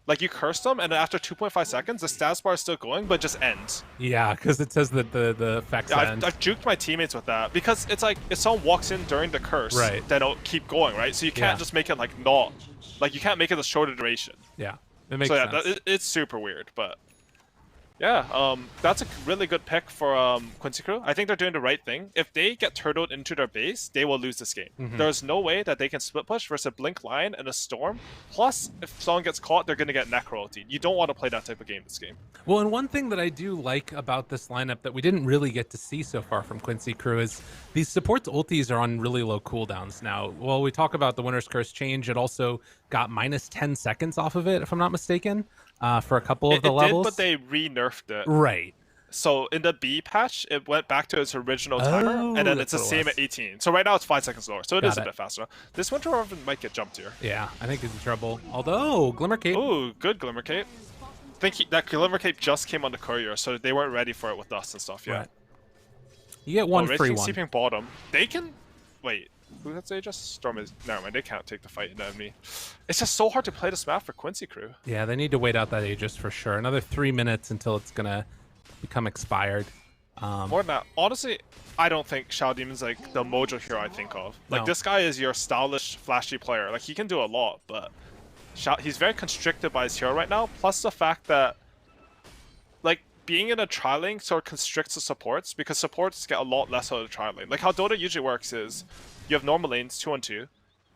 Like, you curse them, and then after 2.5 seconds, the status bar is still going, but just ends. Yeah, because it says that the effects end. I've juked my teammates with that, because it's like, if someone walks in during the curse, right, then it'll keep going, right? So you can't just make it, like, not... Like, you can't make it a shorter duration. Yeah, it makes sense. sense. It's super weird, but... Yeah, that's a really good pick for Quincy Crew. I think they're doing the right thing. If they get turtled into their base, they will lose this game. There's no way that they can split push versus a Blink Lion and a Storm. Plus, if someone gets caught, they're going to get Necro ulti. You don't want to play that type of game this game. Well, and one thing that I do like about this lineup that we didn't really get to see so far from Quincy Crew is these supports ultis are on really low cooldowns now. Well, we talk about the Winter's Curse change. It also got minus 10 seconds off of it, if I'm not mistaken. For a couple of the levels. It did, but they re-nerfed it. Right. So in the B patch, it went back to its original timer, and then it's the same at 18. So right now it's 5 seconds lower, so it is a bit faster. This Winter Wyvern might get jumped here. Yeah, I think he's in trouble. Although, Glimmer Cape. Ooh, good Glimmer Cape. I think that Glimmer Cape just came on the courier, so they weren't ready for it with us and stuff yet. Right. You get one free one. Seeping bottom. They can... Wait. Who has Aegis? Storm is... Never mind, they can't take the fight into enemy. It's just so hard to play this map for Quincy Crew. Yeah, they need to wait out that Aegis for sure. Another 3 minutes until it's going to become expired. More than that, honestly, I don't think Shadow Demon's like the Mojo hero I think of. Like, No. this guy is your stylish, flashy player. Like, he can do a lot, but he's very constricted by his hero right now. Plus the fact that, like, being in a tri-lane sort of constricts the supports, because supports get a lot less out of the tri-lane. Like, how Dota usually works is, you have normal lanes, 2-on-2.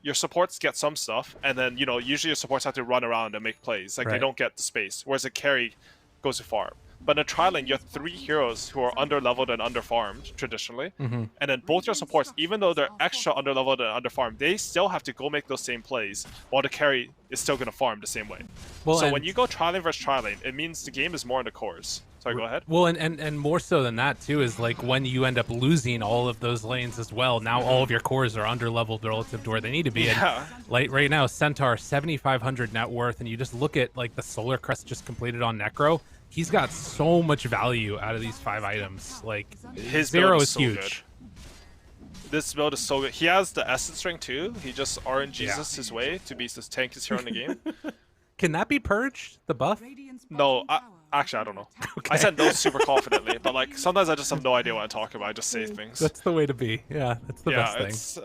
Your supports get some stuff, and then, you know, usually your supports have to run around and make plays. Like, they don't get the space, whereas a carry goes to farm. But in a tri-lane, you have 3 heroes who are under-leveled and under-farmed, traditionally. And then both your supports, even though they're extra under-leveled and under-farmed, they still have to go make those same plays, while the carry is still going to farm the same way. Well, so when you go tri-lane versus tri-lane, it means the game is more in the cores. Sorry, go ahead. Well, and more so than that, too, is like when you end up losing all of those lanes as well, now all of your cores are under-leveled relative to where they need to be. Yeah. And like right now, Centaur, 7,500 net worth, and you just look at like the Solar Crest just completed on Necro. He's got so much value out of these 5 items. Like, his Zero build is so huge. Good. This build is so good. He has the Essence Ring too. He just RNGs his way to be the tankiest hero in the game. Can that be purged, the buff? No, actually, I don't know. Okay. I said no super confidently, but like sometimes I just have no idea what I'm talking about. I just say things. That's the way to be. Yeah, that's the best thing. It's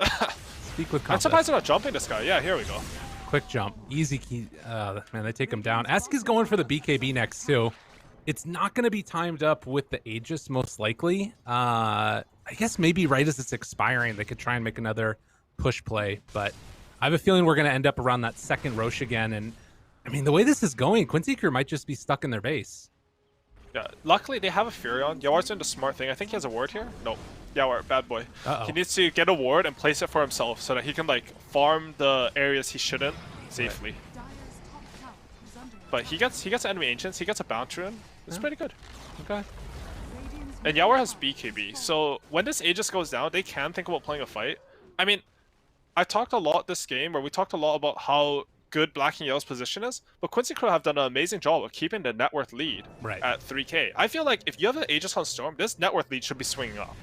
Speak with confidence. I'm surprised they're not jumping this guy. Yeah, here we go. Quick jump. Easy key. Man, they take him down. Esk is going for the BKB next, too. It's not going to be timed up with the Aegis, most likely. I guess maybe right as it's expiring, they could try and make another push play. But I have a feeling we're going to end up around that second Roche again. And, I mean, the way this is going, Quincy Crew might just be stuck in their base. Yeah, luckily they have a Furion. Yawar's doing the smart thing. I think he has a ward here. No, Yawar, bad boy. Uh-oh. He needs to get a ward and place it for himself so that he can like farm the areas he shouldn't safely. But he gets enemy ancients. He gets a bounce rune. It's pretty good. Okay. And Yawar has BKB, so when this Aegis goes down, they can think about playing a fight. I mean, I talked a lot this game, where we talked a lot about how good Black and Yellow's position is, but Quincy Crew have done an amazing job of keeping the net worth lead at 3k. I feel like if you have an Aegis on Storm, this net worth lead should be swinging up.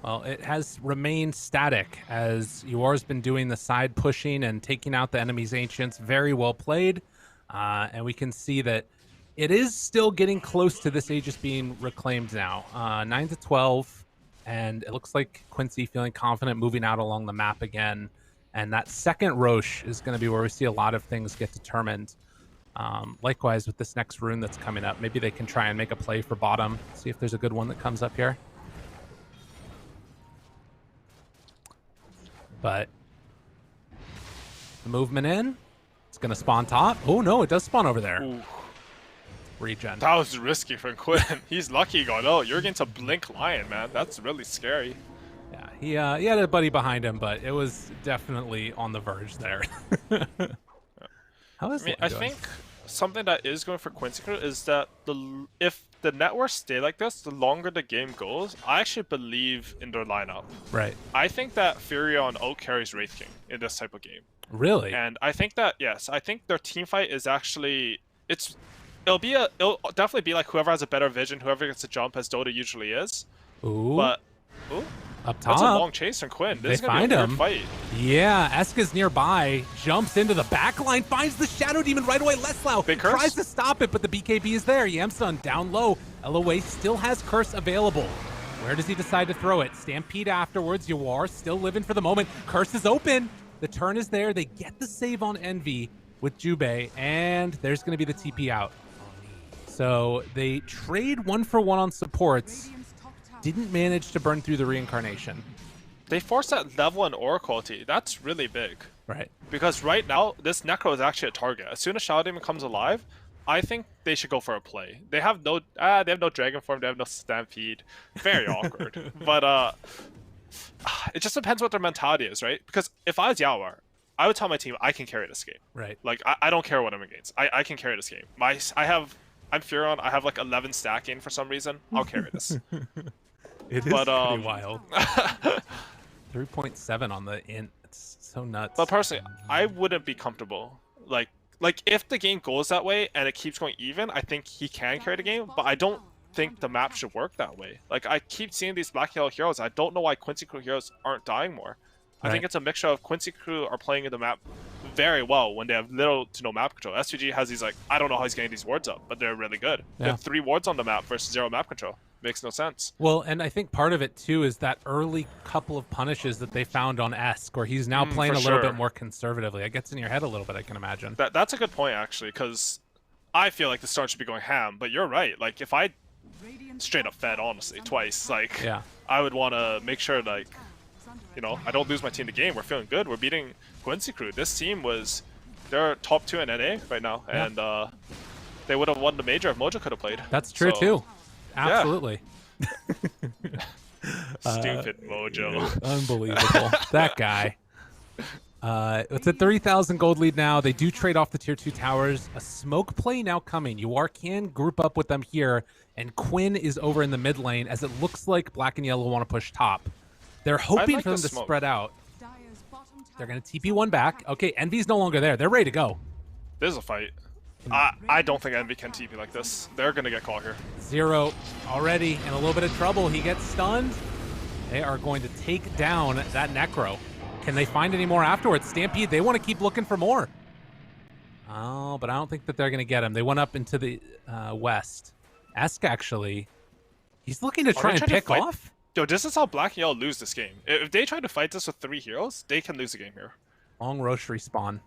Well, it has remained static as Yawar's been doing the side pushing and taking out the enemy's ancients. Very well played. And we can see that it is still getting close to this Aegis being reclaimed now. 9-12, and it looks like Quincy feeling confident moving out along the map again. And that second Roche is going to be where we see a lot of things get determined. Likewise with this next rune that's coming up, maybe they can try and make a play for bottom. See if there's a good one that comes up here. But the movement in, it's going to spawn top. Oh, no, it does spawn over there. Ooh. Regen. That was risky for Quinn. He's lucky he got out. You're against a Blink Lion, man. That's really scary. Yeah, he had a buddy behind him, but it was definitely on the verge there. How is I think something that is going for Quincy Crew is that if the networks stay like this, the longer the game goes, I actually believe in their lineup. Right. I think that Furion out carries Wraith King in this type of game. Really? And I think that, yes, I think their team fight is actually, it'll definitely be like whoever has a better vision, whoever gets a jump, as Dota usually is. Ooh. But, up top. that's a long chase from Quinn. This is going to be a weird fight. Yeah, Eska's nearby, jumps into the back line, finds the Shadow Demon right away. Leslau Big curse? tries to stop it, but the BKB is there. Yamsun down low. LOA still has Curse available. Where does he decide to throw it? Stampede afterwards. Yawar still living for the moment. Curse is open. The turn is there. They get the save on Envy with Jubei, and there's going to be the TP out. So they trade 1-for-1 on supports. Didn't manage to burn through the reincarnation. They forced that level and aura quality. That's really big. Right. Because right now, this Necro is actually a target. As soon as Shadow Demon comes alive, I think they should go for a play. They have no Dragon Form, they have no Stampede. Very awkward. But it just depends what their mentality is, right? Because if I was Yawar, I would tell my team I can carry this game. Right. Like I don't care what I'm against. I can carry this game. I'm Furion, I have like 11 stacking for some reason. I'll carry this. It is pretty wild. 3.7 on the int. It's so nuts. But personally, I wouldn't be comfortable. Like if the game goes that way and it keeps going even, I think he can carry the game. But I don't think the map should work that way. Like I keep seeing these Black Yellow heroes. I don't know why Quincy Crew heroes aren't dying more. I think it's a mixture of Quincy Crew are playing in the map very well when they have little to no map control. SVG has these like, I don't know how he's getting these wards up, but they're really good. They have 3 wards on the map versus 0 map control. Makes no sense. Well, and I think part of it too is that early couple of punishes that they found on Esk, where he's now playing a little bit more conservatively. It gets in your head a little bit, I can imagine. That's a good point actually, because I feel like the start should be going ham, but you're right. Like if I straight up fed honestly twice, like I would want to make sure like, you know, I don't lose my team the game. We're feeling good. We're beating Quincy Crew. This team they're top 2 in NA right now, and they would have won the major if Mojo could have played. That's true too. Absolutely. Stupid Mojo. Unbelievable. That guy. It's a 3,000 gold lead now. They do trade off the tier 2 towers. A smoke play now coming. Can group up with them here, and Quinn is over in the mid lane as it looks like Black and Yellow want to push top. They're hoping for them to spread out. They're going to TP one back. Okay, Envy's no longer there. They're ready to go. This is a fight. I don't think Envy can TP like this. They're going to get caught here. Zero already in a little bit of trouble. He gets stunned. They are going to take down that Necro. Can they find any more afterwards? Stampede, they want to keep looking for more. Oh, but I don't think that they're going to get him. They went up into the west. Esk, actually, he's looking to try and pick off. Yo, this is how Black and Yellow lose this game. If they try to fight this with 3 heroes, they can lose the game here. Long Roche respawn.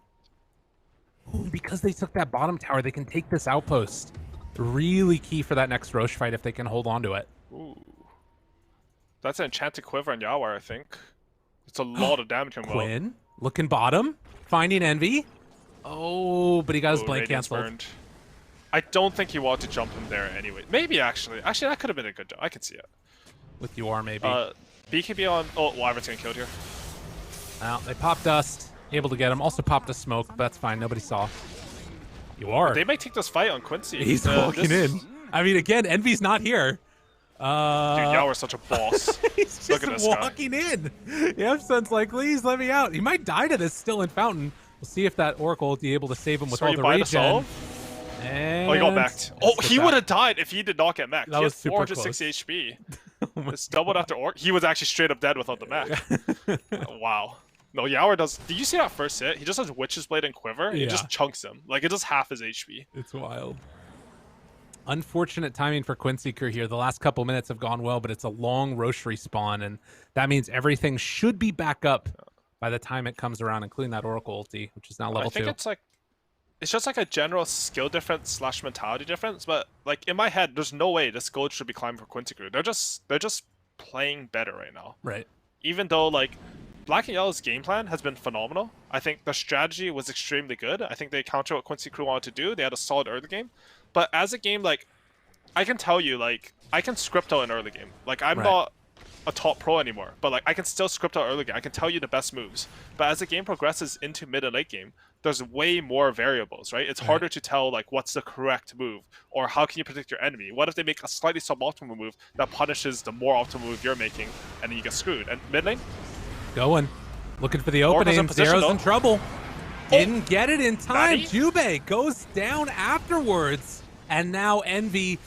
Ooh, because they took that bottom tower, they can take this outpost. Really key for that next Roche fight if they can hold on to it. Ooh. That's an Enchanted Quiver on Yawar, I think. It's a lot of damage. Quinn, looking bottom, finding Envy. Oh, but he got his blink canceled. Burned. I don't think he wanted to jump in there anyway. Maybe, actually. Actually, that could have been a good jump. I can see it. With UR, maybe. BKB on... Oh, Wyvern's getting killed here. Well, they popped dust. Able to get him. Also popped a smoke, but that's fine. Nobody saw. UR. They might take this fight on Quincy. He's walking in. I mean, again, Envy's not here. Dude, Yawar's such a boss. He's Look just at this walking in. Yamsun's like, please let me out. He might die to this still in Fountain. We'll see if that Oracle will be able to save him with all the regen. And... Oh, he got backed. Oh, he would have died if he did not get mech. That he was had 460 HP. It's doubled after Orc. He was actually straight up dead without the mech. Wow. No, Yawar does... Did you see that first hit? He just has Witch's Blade and Quiver. It just chunks him. Like, it does half his HP. It's wild. Unfortunate timing for Quincy Crew here. The last couple minutes have gone well, but it's a long Roche respawn, and that means everything should be back up by the time it comes around, including that Oracle ulti, which is now level 2. I think it's like it's just like a general skill difference / mentality difference. But like in my head, there's no way this gold should be climbing for Quincy Crew. They're just playing better right now. Right. Even though like Black and Yellow's game plan has been phenomenal. I think the strategy was extremely good. I think they countered what Quincy Crew wanted to do. They had a solid early game. But as a game, like, I can tell you, like, I can script out an early game. Like, I'm not a top pro anymore, but like I can still script out early game. I can tell you the best moves. But as the game progresses into mid and late game, there's way more variables, right? It's harder to tell like what's the correct move, or how can you predict your enemy. What if they make a slightly suboptimal move that punishes the more optimal move you're making, and then you get screwed? And mid lane, Going, looking for the Oracle's in opening. position, Zero's though. in trouble. Didn't get it in time. Natty? Jubei goes down afterwards, and now Envy.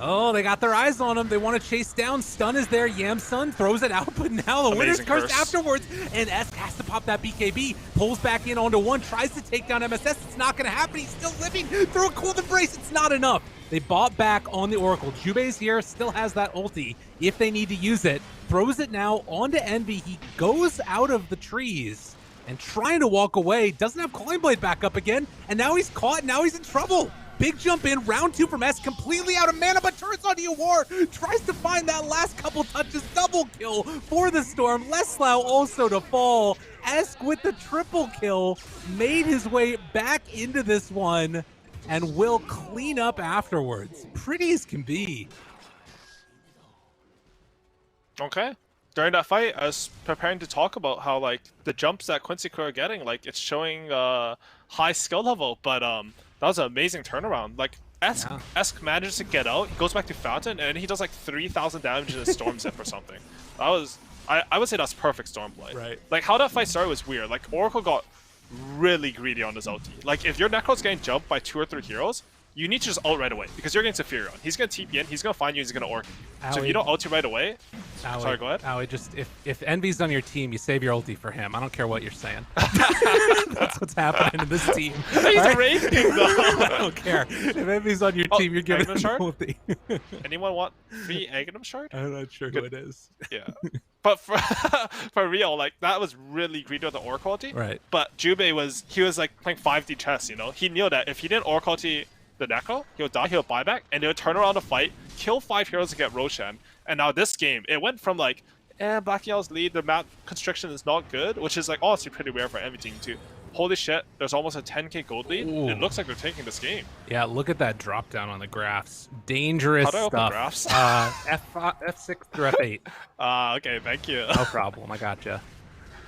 Oh, they got their eyes on him. They want to chase down. Stun is there. Yamsun throws it out, but now the winner's Amazing curse curse. afterwards. And Esk has to pop that BKB. Pulls back in onto one. Tries to take down MSS. It's not going to happen. He's still living. Through a cold embrace. It's not enough. They bought back on the Oracle. Jubei's here. Still has that ulti if they need to use it. Throws it now onto Envy. He goes out of the trees and trying to walk away. Doesn't have Calling Blade back up again. And now he's caught. Now he's in trouble. Big jump in, round 2 from S, completely out of mana, but turns onto War. Tries to find that last couple touches, double kill for the Storm. Leslau also to fall. Esk with the triple kill, made his way back into this one, and will clean up afterwards. Pretty as can be. okay. During that fight, I was preparing to talk about how like the jumps that Quincy Crew are getting, like it's showing high skill level, but that was an amazing turnaround. Like Esk manages to get out, he goes back to Fountain, and he does like 3,000 damage in a Storm Zip or something. That was, I would say that's perfect Storm play. Right. Like how that fight started was weird. Like Oracle got really greedy on his ulti. Like if your Necro's getting jumped by 2 or 3 heroes, you need to just ult right away because you're getting Saphirion. He's gonna TP in, he's gonna find you, he's gonna orc you. So if you don't ult right away, sorry, go ahead. Aui, just if Envy's on your team, you save your ulti for him. I don't care what you're saying. That's what's happening in this team. He's raping though. I don't care. If Envy's on your team, you're giving him Aghanim Shard? ulti. Anyone want free Aghanim Shard? I'm not sure who it is. Yeah. But for real, like that was really greedy with the orc ulti. Right. But Jubei was like playing 5D chess, you know? He knew that if he didn't orc ulti the Necro, he'll die, he'll buy back, and they'll turn around the fight, kill 5 heroes to get Roshan. And now this game, it went from like, Black Yellow's lead, the map constriction is not good, which is like honestly pretty rare for every team too. Holy shit, there's almost a 10k gold lead. Ooh. It looks like they're taking this game. Yeah, look at that drop down on the graphs. Dangerous How do I open stuff. graphs? F6 through F8. Okay, thank you. No problem. I gotcha.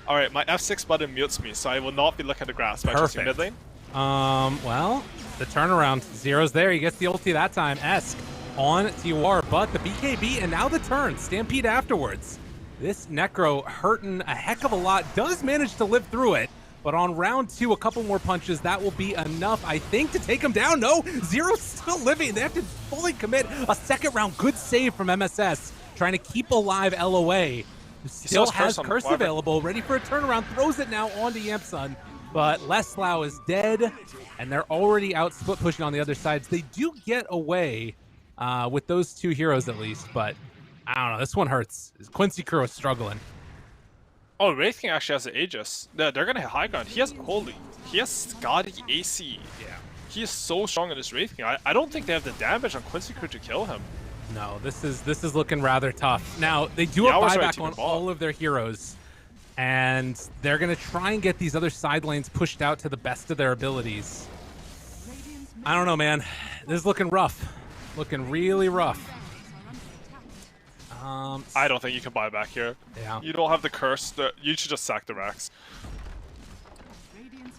Alright, my F6 button mutes me, so I will not be looking at the graphs. But I just see Perfect. mid lane. Well, the turnaround. Zero's there. He gets the ulti that time. Esk on Tiwar, but the BKB and now the turn. Stampede afterwards. This Necro hurting a heck of a lot. Does manage to live through it. But on round 2, a couple more punches. That will be enough, I think, to take him down. No, Zero's still living. They have to fully commit a second round. Good save from MSS. Trying to keep alive LOA. Who still has curse available. Ready for a turnaround. Throws it now onto Yamsun. But Leslau is dead, and they're already out split pushing on the other sides. They do get away with those 2 heroes at least, but I don't know. This one hurts. Quincy Crew is struggling. Oh, Wraith King actually has the Aegis. They're gonna hit high ground. He has Skadi AC. Yeah. He is so strong in this Wraith King. I don't think they have the damage on Quincy Crew to kill him. No, this is looking rather tough. Now, they do have Hour's ready buyback to on keep the ball. all of their heroes, and they're going to try and get these other side lanes pushed out to the best of their abilities. I don't know, man. This is looking rough. Looking really rough. I don't think you can buy back here. Yeah. You don't have the curse. You should just sack the racks.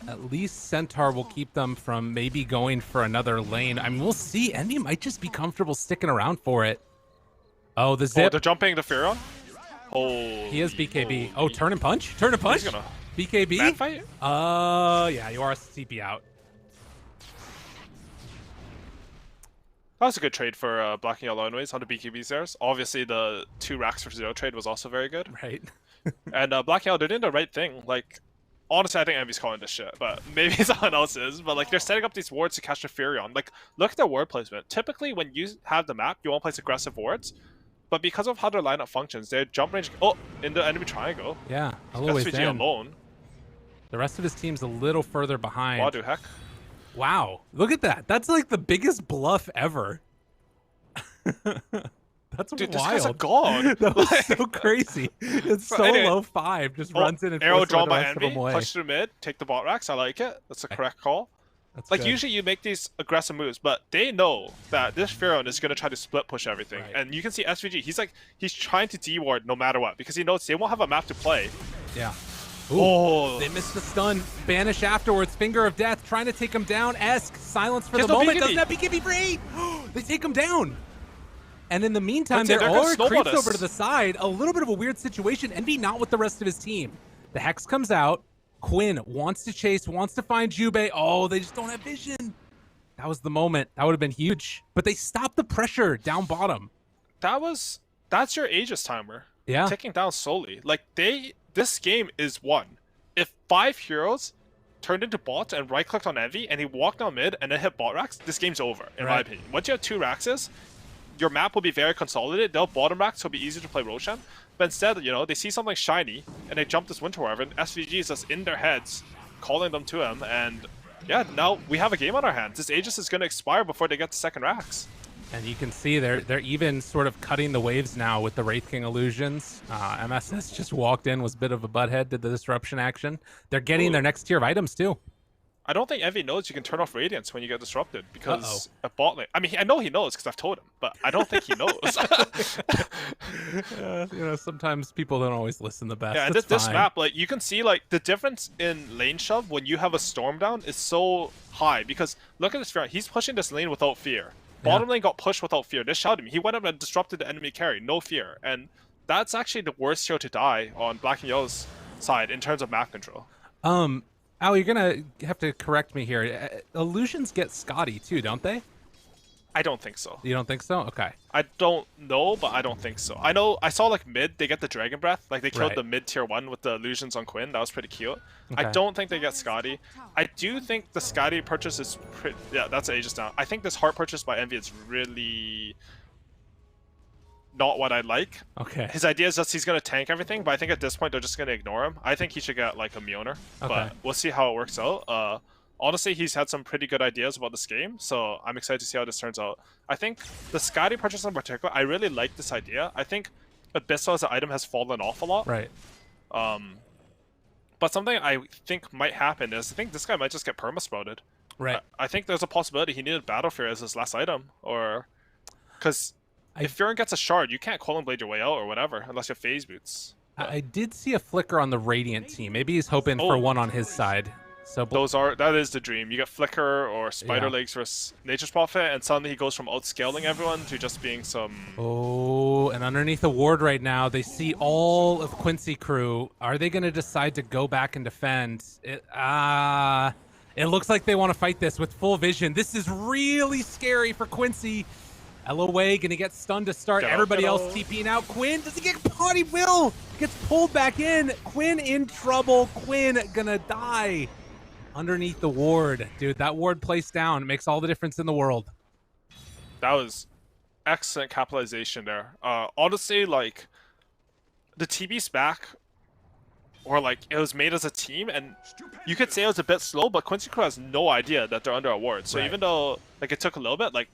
At least Centaur will keep them from maybe going for another lane. I mean, we'll see. Envy might just be comfortable sticking around for it. Oh, the Oh, zip. they're jumping the Furion? Oh. He has BKB. Oh, turn and punch? Turn and punch? He's gonna BKB? man fight? Yeah, you are CP out. That was a good trade for Black and Yellow anyways on the BKB theirs. Obviously, the 2 racks for 0 trade was also very good. Right. And Black and Yellow, they're doing the right thing. Like, honestly, I think Envy's calling this shit, but maybe someone else is. But like, they're setting up these wards to catch the Furion. Like, look at their ward placement. Typically, when you have the map, you want to place aggressive wards. But because of how their lineup functions, their jump range in the enemy triangle. Yeah, a little ways SVG down. alone. The rest of his team's a little further behind. Wadu heck. Wow, look at that. That's like the biggest bluff ever. That's Dude, this wild. guy's a god. That was so crazy. It's so anyway, low 5, just runs in and arrow forces drawn the by rest of Envy, them away. push through mid, take the bot racks. I like it. That's the correct call. That's Like good. usually you make these aggressive moves, but they know that this Pharaoh is gonna try to split push everything. Right. And you can see SVG, he's trying to D-ward no matter what, because he knows they won't have a map to play. Yeah. Ooh, Oh, they missed the stun. Banish afterwards. Finger of Death trying to take him down. Esk, silence for He the has no moment. BKB. Doesn't have BKB for 8. They take him down. And in the meantime, They're there gonna are snowball creeps this. over to the side. A little bit of a weird situation. Envy not with the rest of his team. The Hex comes out. Quinn wants to chase, wants to find Jubei. Oh, they just don't have vision. That was the moment. That would have been huge. But they stopped the pressure down bottom. that's your Aegis timer. Yeah. Ticking down slowly. Like this game is won. If 5 heroes turned into bots and right-clicked on Envy and he walked down mid and then hit bot racks, this game's over, in my Right. opinion. Once you have 2 Raxes, your map will be very consolidated. They'll bottom rack, so it'll be easy to play Roshan. But instead, they see something shiny and they jump this Winter Wyvern. SVG is just in their heads, calling them to him, and yeah, now we have a game on our hands. This Aegis is going to expire before they get to second Rax. And you can see they're even sort of cutting the waves now with the Wraith King illusions. MSS just walked in, was a bit of a butthead, did the disruption action. They're getting their next tier of items too. I don't think Envy knows you can turn off Radiance when you get disrupted, because a bot lane... I mean, I know he knows because I've told him, but I don't think he knows. Sometimes people don't always listen the best. Yeah, and That's this fine. map, like, you can see, like, the difference in lane shove when you have a storm down is so high, because look at this round. He's pushing this lane without fear. Bottom lane got pushed without fear. This shouted me. He went up and disrupted the enemy carry, no fear. And that's actually the worst hero to die on Black and Yellow's side in terms of map control. Al, you're gonna have to correct me here. Illusions get Scotty too, don't they? I don't think so. You don't think so? Okay. I don't know, but I don't think so. I saw like mid, they get the Dragon Breath. Like they killed Right. the mid tier 1 with the illusions on Quinn. That was pretty cute. I Okay. don't think they get Scotty. I do think the Scotty purchase is yeah, that's Aegis now. I think this heart purchase by Envy is really not what I like. Okay. His idea is just he's going to tank everything, but I think at this point they're just going to ignore him. I think he should get like a Mjolnir, Okay. but we'll see how it works out. Honestly, he's had some pretty good ideas about this game, so I'm excited to see how this turns out. I think the Scotty purchase in particular, I really like this idea. I think Abyssal as an item has fallen off a lot. Right. But something I think might happen is I think this guy might just get perma-sprouted. Right. I think there's a possibility he needed Battle Fear as his last item, or... Because if Furin gets a shard, you can't Colin Blade your way out or whatever, unless you have phase boots. I did see a flicker on the Radiant team. Maybe he's hoping for one on his side. So That is the dream. You get Flicker or Spider Yeah. Legs versus Nature's Prophet, and suddenly he goes from outscaling everyone to just being some... Oh, and underneath the ward right now, they see all of Quincy crew. Are they going to decide to go back and defend? It looks like they want to fight this with full vision. This is really scary for Quincy. LOA going to get stunned to start. Get out, Everybody get else out. TPing out. Quinn, does he get caught? He will. Gets pulled back in. Quinn in trouble. Quinn going to die. Underneath the ward. Dude, that ward placed down. It makes all the difference in the world. That was excellent capitalization there. Honestly, like, the TB's back, or like, it was made as a team, and you could say it was a bit slow, but Quincy Crew has no idea that they're under a ward. So Right. even though, like, it took a little bit, like,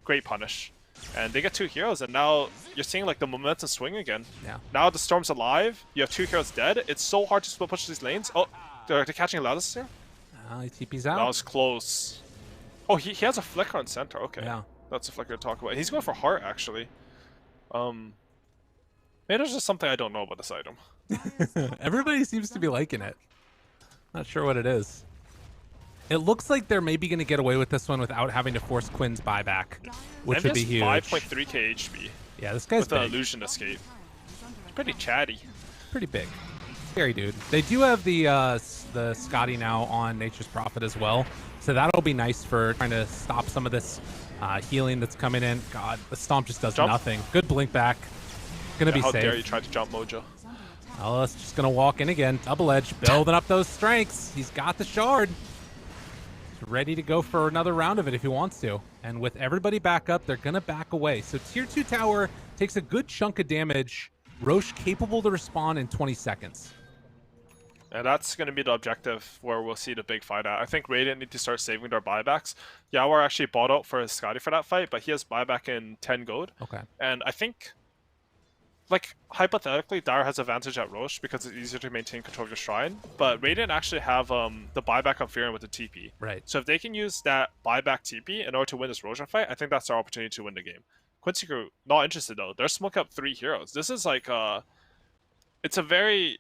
great punish. And they get 2 heroes, and now you're seeing, like, the momentum swing again. Yeah. Now the Storm's alive, you have 2 heroes dead. It's so hard to split push these lanes. Oh, they're catching Lattice here? He TP's That out. was close. Oh, he has a flicker on center. Okay. Yeah. That's a flicker to talk about. He's going for heart, actually. Maybe there's just something I don't know about this item. Everybody seems to be liking it. Not sure what it is. It looks like they're maybe going to get away with this one without having to force Quinn's buyback, which would be huge. 5.3k HP Yeah, this guy's with an big. illusion escape. It's pretty chatty. Pretty big. Scary dude. They do have the Scotty now on Nature's Prophet as well, so that'll be nice for trying to stop some of this healing that's coming in. God, the Stomp just does Jump. nothing. Good blink back. Gonna be How safe. dare you try to jump Mojo? Ellis just gonna walk in again. Double edge, building up those strengths. He's got the shard. He's ready to go for another round of it if he wants to. And with everybody back up, they're gonna back away. So tier 2 tower takes a good chunk of damage. Roche capable to respawn in 20 seconds. And that's going to be the objective where we'll see the big fight at. I think Radiant need to start saving their buybacks. Yawar actually bought out for his Scotty for that fight, but he has buyback in 10 gold. Okay. And I think, like, hypothetically, Dire has advantage at Roche because it's easier to maintain control of your shrine. But Radiant actually have the buyback on Fearing with the TP. Right. So if they can use that buyback TP in order to win this Roche fight, I think that's our opportunity to win the game. Quincy Crew, not interested though. They're smoke up 3 heroes. This is like, it's a very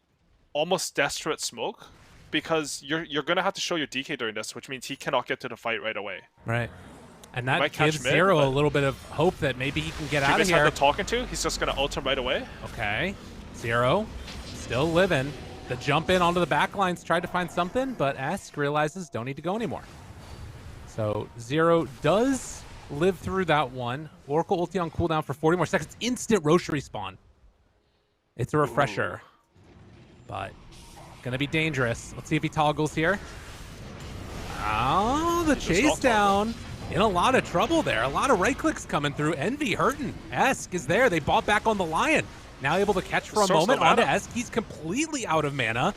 almost desperate smoke because you're gonna have to show your DK during this, which means he cannot get to the fight right away. Right. And Might that catch gives mid, Zero a but- little bit of hope that maybe he can get out of Juba's had here. the talking to. He's just gonna ult him right away. Okay. Zero still living. The jump in onto the back lines, tried to find something, but Esk realizes don't need to go anymore. So Zero does live through that one. Oracle ulti on cooldown for 40 more seconds. Instant Roche respawn. It's a refresher. But gonna be dangerous. Let's see if he toggles here. Oh, the chase down. In a lot of trouble there. A lot of right clicks coming through. Envy hurting. Esk is there. They bought back on the Lion. Now able to catch for a moment onto Esk. He's completely out of mana.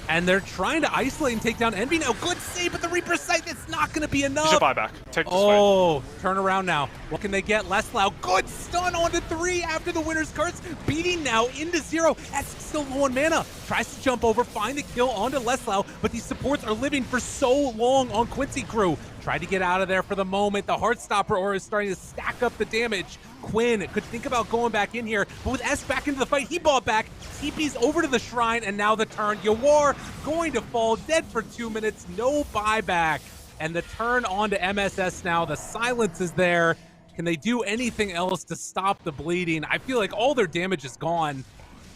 And they're trying to isolate and take down Envy now. Good save, but the Reaper's Sight, it's not going to be enough. He should buy back. Take this fight. Oh, turn around now. What can they get? Leslau, good stun onto 3 after the Winner's Curse. Beating now into 0. Esk still low on mana. Tries to jump over, find the kill onto Leslau, but these supports are living for so long on Quincy Crew. Tried to get out of there for the moment. The Heartstopper aura is starting to stack up the damage. Quinn could think about going back in here, but with S back into the fight, he bought back. TP's over to the shrine, and now the turn. Yawar going to fall dead for 2 minutes. No buyback. And the turn onto MSS now. The silence is there. Can they do anything else to stop the bleeding? I feel like all their damage is gone.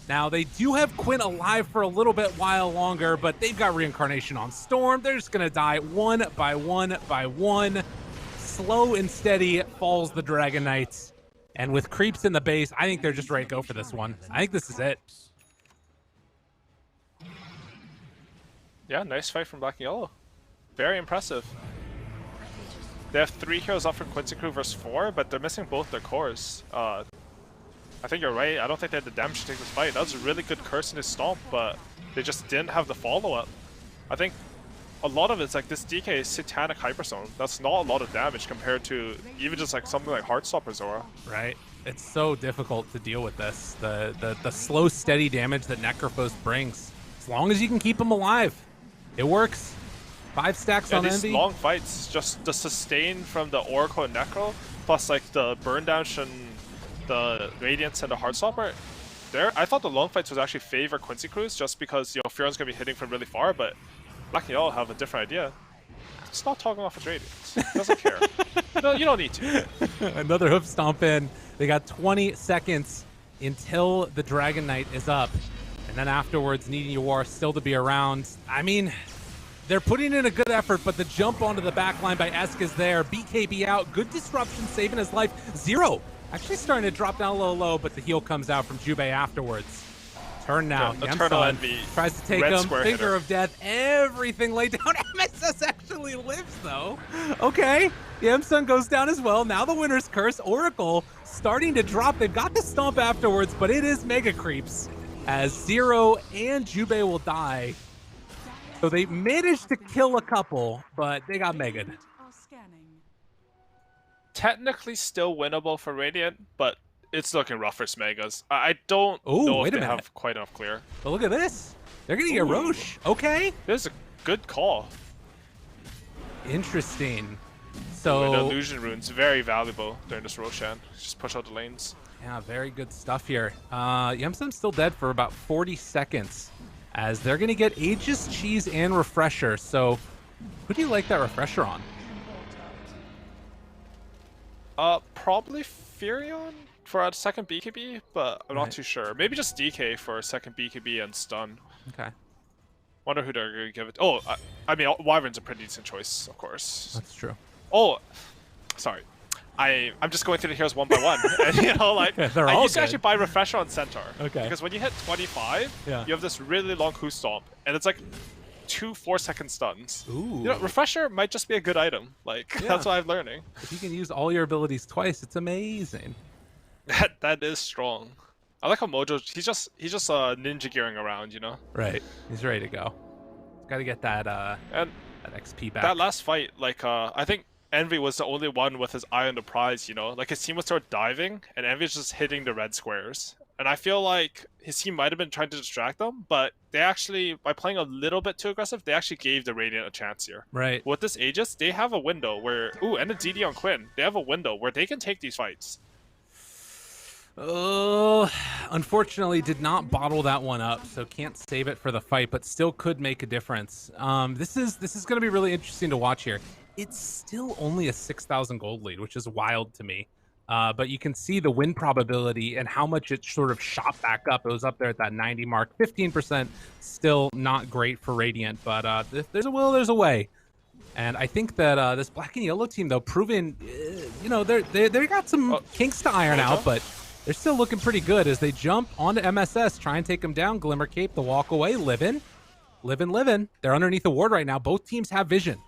Now, they do have Quinn alive for a little bit while longer, but they've got Reincarnation on Storm. They're just going to die one by one by one. Slow and steady falls the Dragon Knight. And with creeps in the base, I think they're just ready to go for this one. I think this is it. Yeah, nice fight from Black and Yellow. Very impressive. They have 3 heroes up for Quincy Crew versus 4, but they're missing both their cores. I think you're right. I don't think they had the damage to take this fight. That was a really good curse in his stomp, but they just didn't have the follow-up. I think a lot of it's like this DK is Satanic Hyperzone. That's not a lot of damage compared to even just like something like Heartstopper's aura. Right. It's so difficult to deal with this. The slow, steady damage that Necrophos brings. As long as you can keep him alive, it works. 5 stacks on these Envy. long fights, just the sustain from the Oracle and Necro, plus like the burn down and the Radiance and the Heartstopper. I thought the long fights was actually favor Quincy Crews just because Fearon's gonna be hitting from really far, but Black and Yellow have a different idea. Just not talking off his Radiance. Doesn't care. No, you don't need to. Another hoof stomp in. They got 20 seconds until the Dragon Knight is up. And then afterwards, needing Yawar still to be around. I mean, they're putting in a good effort, but the jump onto the back line by Esk is there. BKB out. Good disruption, saving his life. Zero. Actually starting to drop down a little low, but the heal comes out from Jubei afterwards. Turn now. Yeah, Eternal Envy. Tries to take Red him. square Finger hitter. of death. Everything laid down. MSS actually lives, though. Okay. Yamsun goes down as well. Now the Winner's Curse. Oracle starting to drop. They've got the stomp afterwards, but it is mega creeps as Zero and Jubei will die. So they managed to kill a couple, but they got mega'd. Technically still winnable for Radiant, but it's looking rough for Smegas. I don't Ooh, know wait if a they minute. have quite enough clear. But look at this. They're going to get Roche. Okay. This is a good call. Interesting. The So, illusion rune's very valuable during this Roshan. Just push out the lanes. yeah, very good stuff here. Yamsun's still dead for about 40 seconds as they're going to get Aegis, Cheese, and Refresher. So, who do you like that Refresher on? Probably Furion for a second BKB, but I'm Right. not too sure. Maybe just DK for a second BKB and stun. Okay. Wonder who they're gonna give it. Oh, I mean, Wyvern's a pretty decent choice, of course. That's true. Oh, sorry. I'm just going through the heroes one by one. And, you know, like, They're I all used to good. actually buy Refresher on Centaur. Okay. Because when you hit 25, Yeah. you have this really long Who Stomp, and it's like 2 4-second stuns. Ooh. You know, Refresher might just be a good item. Like, Yeah. that's what I'm learning. If you can use all your abilities twice, it's amazing. That is strong. I like how Mojo. He's just ninja gearing around, you know. Right. He's ready to go. Got to get that And that XP back. that last fight, like I think Envy was the only one with his eye on the prize, you know. Like his team would start diving, and Envy's just hitting the red squares. And I feel like his team might have been trying to distract them, but they actually, by playing a little bit too aggressive, they actually gave the Radiant a chance here. Right. With this Aegis, they have a window where, and a DD on Quinn, they have a window where they can take these fights. Oh, unfortunately did not bottle that one up, so can't save it for the fight, but still could make a difference. This is going to be really interesting to watch here. It's still only a 6,000 gold lead, which is wild to me. But you can see the win probability and how much it sort of shot back up. It was up there at that 90 mark. 15% still not great for Radiant, but if there's a will, there's a way. And I think that this black and yellow team, though, proven, you know, they got some kinks to iron out, but they're still looking pretty good as they jump onto MSS, try and take them down. Glimmer Cape, the walk away, living. They're underneath the ward right now. Both teams have vision.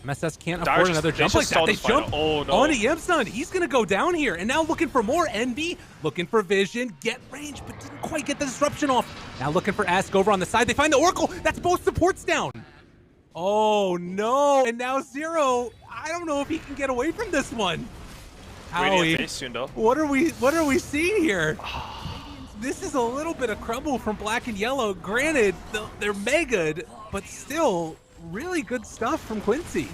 MSS can't afford another jump like that. They jump onto Yamsun. He's going to go down here. And now looking for more. Envy looking for vision. Get range, but didn't quite get the disruption off. Now looking for Ask over on the side. They find the Oracle. That's both supports down. Oh, no. And now Zero. I don't know if he can get away from this one. Aui, what are we seeing here? This is a little bit of crumble from black and yellow. Granted, they're mega, but still really good stuff from Quincy.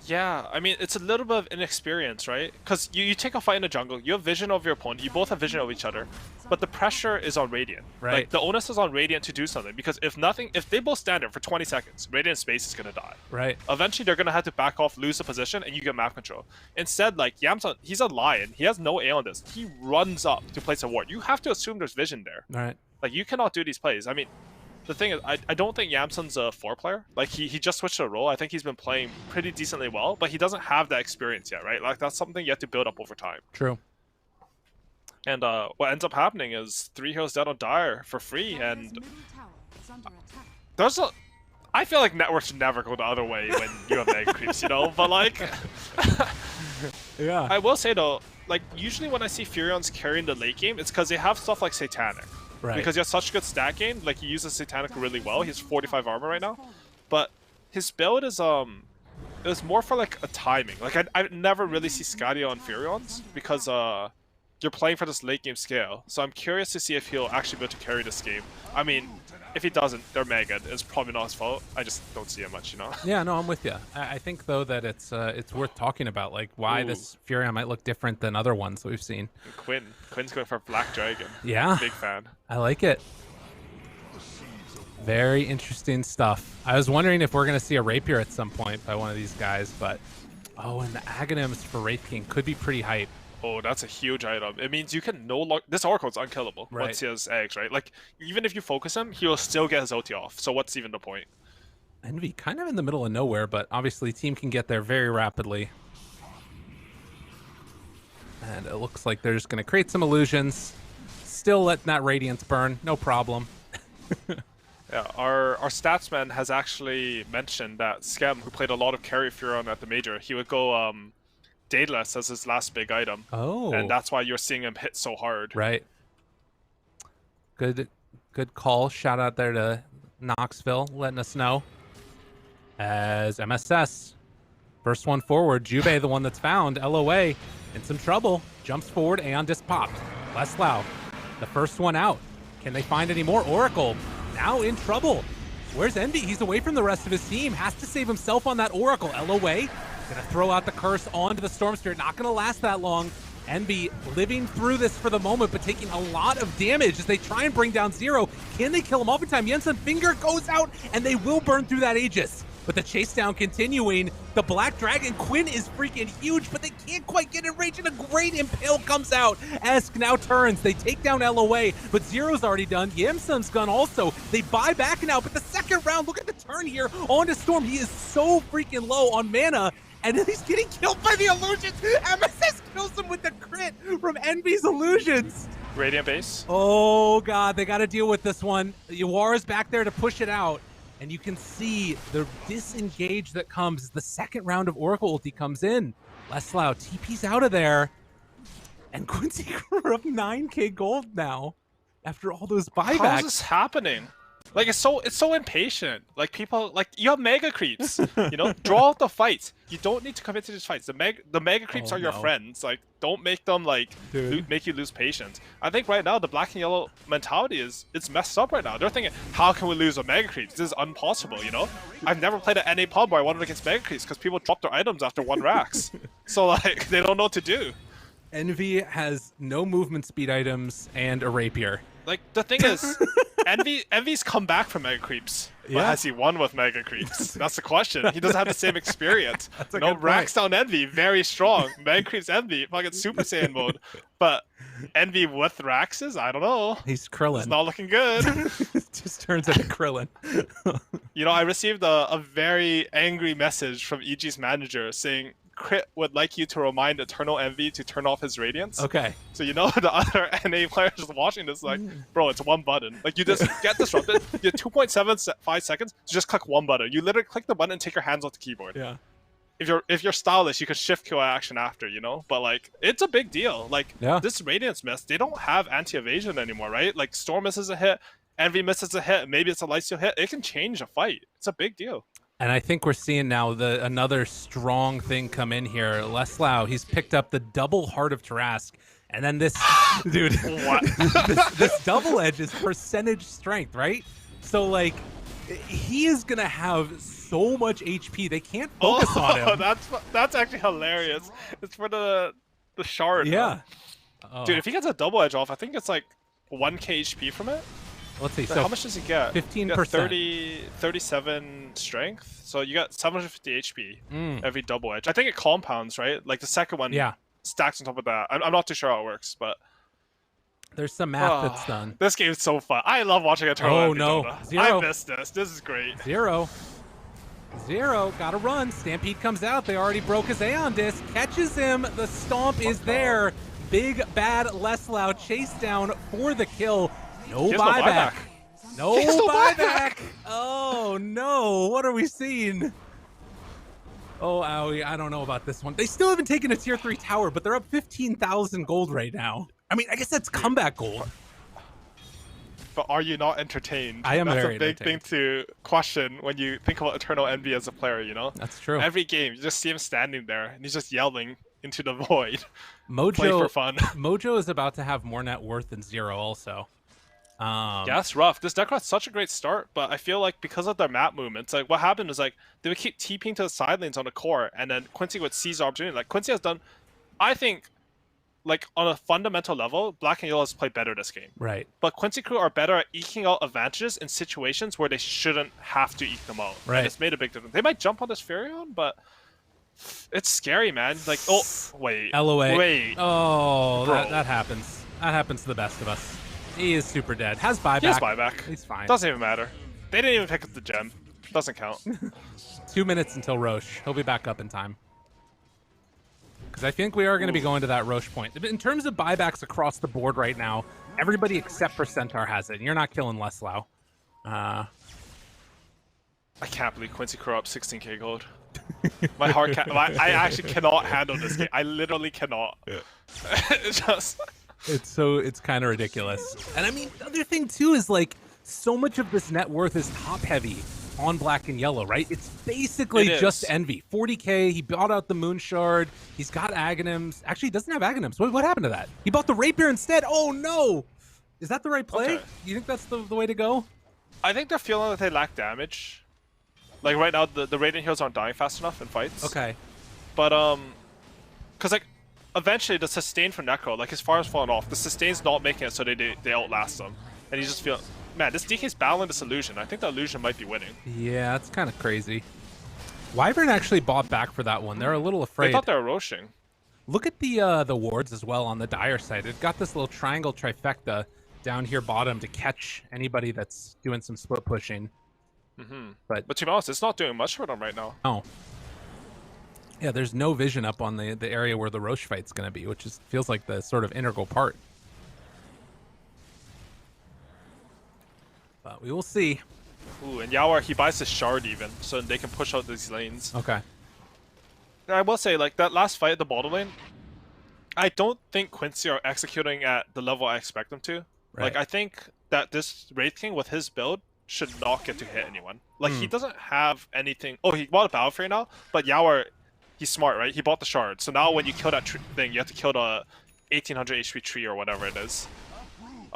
Yeah, I mean, it's a little bit of inexperience, right? Because you take a fight in the jungle, you have vision of your opponent, you both have vision of each other, but the pressure is on Radiant. Right. Like, the onus is on Radiant to do something, because if they both stand there for 20 seconds, Radiant's base is going to die. Right. Eventually, they're going to have to back off, lose the position, and you get map control. Instead, like, Yamsun, he's a lion. He has no A on this. He runs up to place a ward. You have to assume there's vision there. Right. Like, you cannot do these plays. I mean, the thing is, I don't think Yamsun's a 4 player. Like, he just switched to a role. I think he's been playing pretty decently well, but he doesn't have that experience yet, right? Like, that's something you have to build up over time. True. And what ends up happening is 3 heroes dead on Dire for free, and I feel like networks should never go the other way when you have mega creeps, you know? But, like, yeah. I will say, though, like, usually when I see Furions carrying the late game, it's because they have stuff like Satanic. Right. Because he has such good stat gain, like he uses Satanic really well. He's 45 armor right now, but his build is it was more for like a timing. Like I never really see Scadia on Furions because you're playing for this late game scale. So I'm curious to see if he'll actually be able to carry this game. I mean, if he doesn't, they're mega. It's probably not his fault. I just don't see it much, you know. Yeah, no, I'm with you. I think though that it's worth talking about, like why this Furion might look different than other ones that we've seen. And Quinn's going for Black Dragon. Yeah, big fan. I like it. Very interesting stuff. I was wondering if we're gonna see a Rapier at some point by one of these guys, but and the Aghanims for Wraith King could be pretty hype. Oh, that's a huge item. It means you can no longer... This Oracle's unkillable once he has eggs, right? Like, even if you focus him, he will still get his ulti off. So what's even the point? Envy kind of in the middle of nowhere, but obviously team can get there very rapidly. And it looks like they're just going to create some illusions. Still letting that Radiance burn. No problem. Yeah, our statsman has actually mentioned that Skem, who played a lot of carry Furion at the Major, he would go... Daedalus as his last big item. Oh. And that's why you're seeing him hit so hard. Right. Good call. Shout out there to Knoxville letting us know. As MSS. First one forward. Jubei, the one that's found. LOA in some trouble. Jumps forward. Aeon just popped. Leslau. The first one out. Can they find any more? Oracle. Now in trouble. Where's Envy? He's away from the rest of his team. Has to save himself on that Oracle. LOA. Gonna throw out the curse onto the Storm Spirit. Not gonna last that long. Envy living through this for the moment, but taking a lot of damage as they try and bring down Zero. Can they kill him off in time? Jensen Finger goes out, and they will burn through that Aegis. But the chase down continuing. The Black Dragon Quinn is freaking huge, but they can't quite get in range, and a great Impale comes out. Esk now turns. They take down LOA, but Zero's already done. Yamsun's gone also. They buy back now, but the second round, look at the turn here onto Storm. He is so freaking low on mana. And then he's getting killed by the illusions. MSS kills him with the crit from Envy's illusions. Radiant base. Oh, God. They got to deal with this one. Yawara's back there to push it out. And you can see the disengage that comes as the second round of Oracle ulti comes in. Leslau TP's out of there. And Quincy Crew up 9K gold now after all those How is buybacks. this happening? Like it's so impatient. Like people like you have mega creeps. You know, draw out the fights. You don't need to commit to these fights. The mega creeps Oh, are your no. friends. Like don't make them like make you lose patience. I think right now the black and yellow mentality it's messed up right now. They're thinking, how can we lose a mega creeps? This is impossible. You know, I've never played an NA pub where I wanted against mega creeps because people drop their items after 1 racks. So like they don't know what to do. Envy has no movement speed items and a rapier. Like the thing is, Envy's come back from mega creeps, but Yeah. has he won with mega creeps? That's the question. He doesn't have the same experience. That's a No, good point. racks down Envy, very strong. Mega creeps Envy, fucking Super Saiyan mode. But Envy with Raxes, I don't know. He's Krillin. It's not looking good. Just turns into Krillin. You know, I received a very angry message from EG's manager saying Crit would like you to remind Eternal Envy to turn off his radiance. Okay. So you know the other NA players just watching this like, bro, it's one button. Like you just get disrupted. You have 2.75 seconds to just click one button. You literally click the button and take your hands off the keyboard. Yeah. If you're stylish, you could shift kill action after, you know. But like, it's a big deal. Like this radiance miss, they don't have anti-evasion anymore, right? Like Storm misses a hit, Envy misses a hit, maybe it's a Lifesteal hit. It can change a fight. It's a big deal. And I think we're seeing now another strong thing come in here. Leslau, he's picked up the double Heart of Tarask. And then this, dude, What? this double edge is percentage strength, right? So, like, he is going to have so much HP. They can't focus on him. That's actually hilarious. It's for the shard. Yeah. Huh? Dude, if he gets a double edge off, I think it's like 1k HP from it. Let's see. So So how much does he get? 15%. 37 strength. So you got 750 HP every double edge. I think it compounds, right? Like the second one stacks on top of that. I'm not too sure how it works, but there's some math that's done. This game is so fun. I love watching Eternal Oh, Envy no. Dota. Zero. I missed this. This is great. Zero. Gotta run. Stampede comes out. They already broke his Aeon disc. Catches him. The stomp is there. Big bad Leslau chase down for the kill. No buyback. No buyback. Oh no. What are we seeing? Oh, Aui, I don't know about this one. They still haven't taken a tier 3 tower, but they're up 15,000 gold right now. I mean, I guess that's comeback gold. But are you not entertained? I am That's very a big entertained. thing to question when you think about Eternal Envy as a player, you know? That's true. Every game, you just see him standing there, and he's just yelling into the void. Mojo, Play for fun. Mojo is about to have more net worth than Zero also. Yeah, that's rough. This deck got such a great start, but I feel like because of their map movements, like what happened is like they would keep TPing to the side lanes on the core, and then Quincy would seize the opportunity. Like Quincy has done, I think, like on a fundamental level, Black and Yellow has played better this game. Right. But Quincy crew are better at eking out advantages in situations where they shouldn't have to eke them out. Right. And it's made a big difference. They might jump on this Furion, but it's scary, man. Like, oh, wait. LOA. Wait. Oh, Bro. that happens. That happens to the best of us. He is super dead. Has buyback. He has buyback. He's fine. Doesn't even matter. They didn't even pick up the gem. Doesn't count. 2 minutes until Roche. He'll be back up in time. Because I think we are going to be going to that Roche point. In terms of buybacks across the board right now, everybody except for Centaur has it. And you're not killing Leslau. I can't believe Quincy Crow up 16k gold. My heart can't. I actually cannot handle this game. I literally cannot. It's just. It's kind of ridiculous. And I mean, the other thing too is like so much of this net worth is top heavy on Black and Yellow, right? It's basically just Envy. 40k. He bought out the Moon Shard. He's got Aghanims. Actually, he doesn't have Aghanims. What happened to that? He bought the Rapier instead. Oh no! Is that the right play? Okay. You think that's the way to go? I think they're feeling that they lack damage. Like right now, the Radiant heroes aren't dying fast enough in fights. Okay. But because like eventually the sustain for Necro, like his farm's falling off. The sustain's not making it so they outlast them, and you just feel, man, this DK's battling this illusion. I think the illusion might be winning. Yeah, that's kind of crazy. Wyvern actually bought back for that one. They're a little afraid. They thought they were roshing. Look at the wards as well on the Dire side. They've got this little triangle trifecta down here bottom to catch anybody that's doing some split pushing. But to be honest, it's not doing much for them right now. no. Yeah, there's no vision up on the area where the Roche fight's going to be, which feels like the sort of integral part. But we will see. Ooh, and Yawar, he buys his shard even, so they can push out these lanes. Okay. I will say, like, that last fight at the bottom lane, I don't think Quincy are executing at the level I expect them to. Like, Right. I think that this Wraith King with his build should not get to hit anyone. Like, he doesn't have anything. Oh, he bought a Battle Fury now, but Yawar, he's smart, right? He bought the shard. So now when you kill that thing, you have to kill the 1800 HP tree or whatever it is.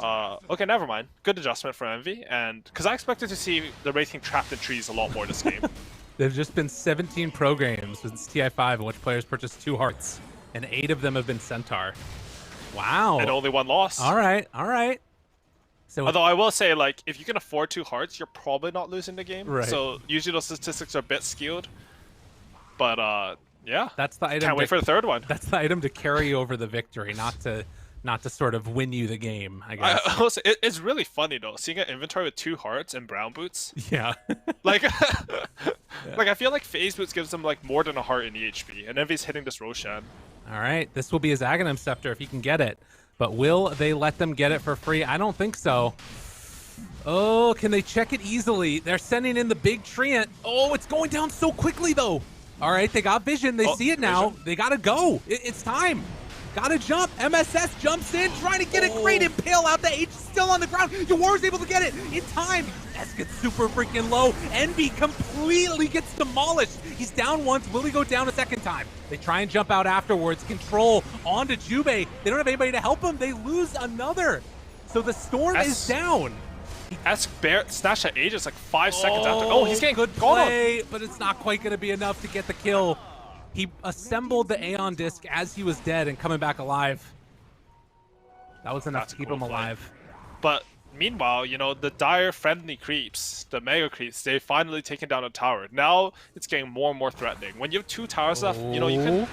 Okay, never mind. Good adjustment for Envy, and because I expected to see the Wraith King trapped in trees a lot more this game. There've just been 17 pro games since TI5 in which players purchased 2 hearts, and 8 of them have been Centaur. Wow. And only one loss. All right, all right. So Although I will say, like, if you can afford 2 hearts, you're probably not losing the game. Right. So usually those statistics are a bit skewed. But yeah, that's the item. can't wait for the third one. That's the item to carry over the victory, not to sort of win you the game, I guess. Also, it's really funny though, seeing an inventory with 2 hearts and brown boots. Yeah. Like, like I feel like phase boots gives them like more than a heart in EHP, and Envy's hitting this Roshan. All right, this will be his Aghanim Scepter if he can get it. But will they let them get it for free? I don't think so. Oh, can they check it easily? They're sending in the big treant. Oh, it's going down so quickly, though. All right, they got vision. They see it now. Vision. They got to go. It's time. Got to jump. MSS jumps in, trying to get a great impale out. The H is still on the ground. Yawar's able to get it in time. S gets super freaking low. Envy completely gets demolished. He's down once. Will he go down a second time? They try and jump out afterwards. Control onto Jube. They don't have anybody to help him. They lose another. So the storm is down. Ask Bear snatch that Aegis like 5 seconds after. Oh, he's getting good gone on. play, but it's not quite going to be enough to get the kill. He assembled the Aeon Disc as he was dead and coming back alive. That was enough That's to keep cool him play. alive. But meanwhile, you know, the dire friendly creeps, the mega creeps, they've finally taken down a tower. Now it's getting more and more threatening. When you have 2 towers left, you know, you can.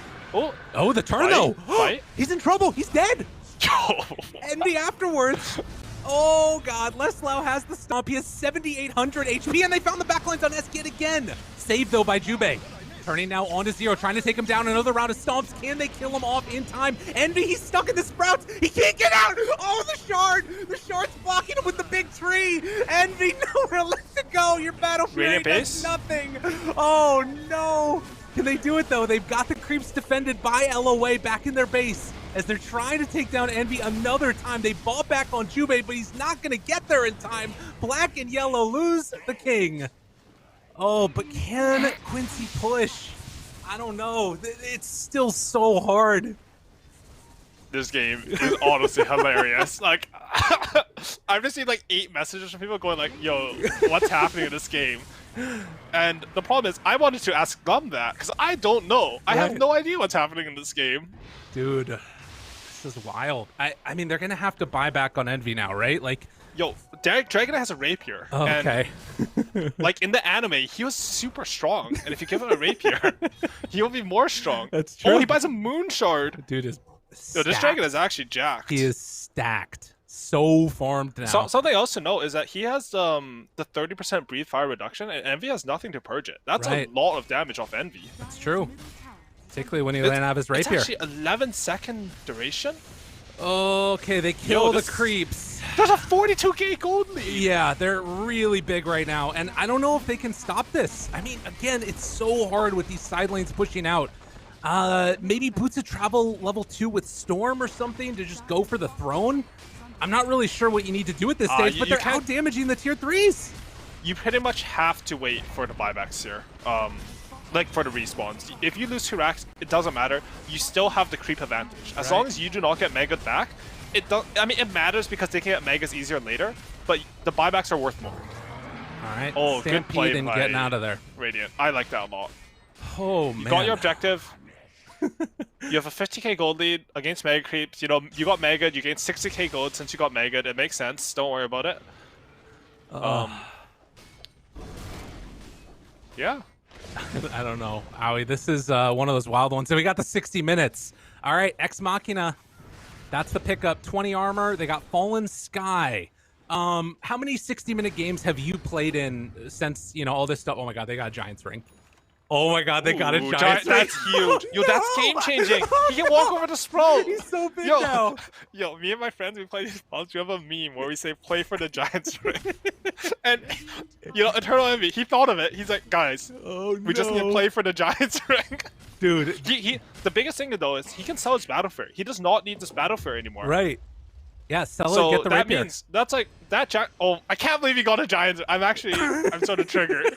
Oh, the turn Fight, though. fight. He's in trouble. He's dead. Envy afterwards. Oh god, Leslau has the stomp. He has 7,800 HP, and they found the backlines on S yet again. Saved though by Jube. Turning now onto Zero, trying to take him down. Another round of stomps. Can they kill him off in time? Envy, he's stuck in the sprouts. He can't get out. Oh, the shard. The shard's blocking him with the big tree. Envy, nowhere left to go. Your battle fury Radiant does base? nothing. Oh no. Can they do it though? They've got the creeps defended by LOA back in their base as they're trying to take down Envy another time. They ball back on Jube, but he's not going to get there in time. Black and yellow lose the king. Oh, but can Quincy push? I don't know. It's still so hard. This game is honestly hilarious. Like, I've just seen like 8 messages from people going like, yo, what's happening in this game? And the problem is, I wanted to ask Glum that, because I don't know. I have Right. no idea what's happening in this game. Dude, this is wild. I mean, they're going to have to buy back on Envy now, right? Like, Yo, Dragon has a rapier. oh, and, okay. like, in the anime, he was super strong. And if you give him a rapier, he will be more strong. That's Oh, true. he buys a moon shard. Dude is Yo, this stacked. dragon is actually jacked. He is stacked. So farmed now. Something else to note is that he has the 30% breathe fire reduction, and Envy has nothing to purge it. That's Right. a lot of damage off Envy. It's true. Particularly when he ran out of his rapier. It's actually 11-second duration. Okay, they kill the this- creeps. There's a 42k gold lead. Yeah, they're really big right now, and I don't know if they can stop this. I mean, again, it's so hard with these side lanes pushing out. Maybe Boots of Travel level 2 with Storm or something to just go for the throne? I'm not really sure what you need to do at this stage, but you they're can't- out damaging the tier 3s. You pretty much have to wait for the buybacks here. Like for the respawns. If you lose 2 racks, it doesn't matter. You still have the creep advantage. As long as you do not get Mega back, it does. I mean, it matters because they can get Megas easier later, but the buybacks are worth more. All right, Oh, good play Stampede and by getting out of there. Radiant. I like that a lot. Oh, You man. got your objective. You have a 50k gold lead against Mega Creeps. You know, you got Mega, you gained 60k gold since you got Mega. It makes sense. Don't worry about it. Yeah. I don't know, Aui. This is one of those wild ones. So we got the 60 minutes. All right, Ex Machina. That's the pickup. 20 armor. They got Fallen Sky. How many 60-minute games have you played in since, you know, all this stuff? Oh my god, they got a Giants ring. Oh my God, they got a Ooh, giant. That's huge. Yo, that's game changing. He can walk over the Sprout. He's so big Yo, now. yo, me and my friends, we play these pubs. We have a meme where we say "play for the Giants" ring. And Eternal Envy, he thought of it. He's like, guys, we just need to play for the Giants ring. Dude. The biggest thing though is he can sell his battle fare. He does not need this battle fare anymore. Right. Yeah, sell So it, get the that rapier. means that's like that. Oh, I can't believe he got a Giants. I'm sort of triggered.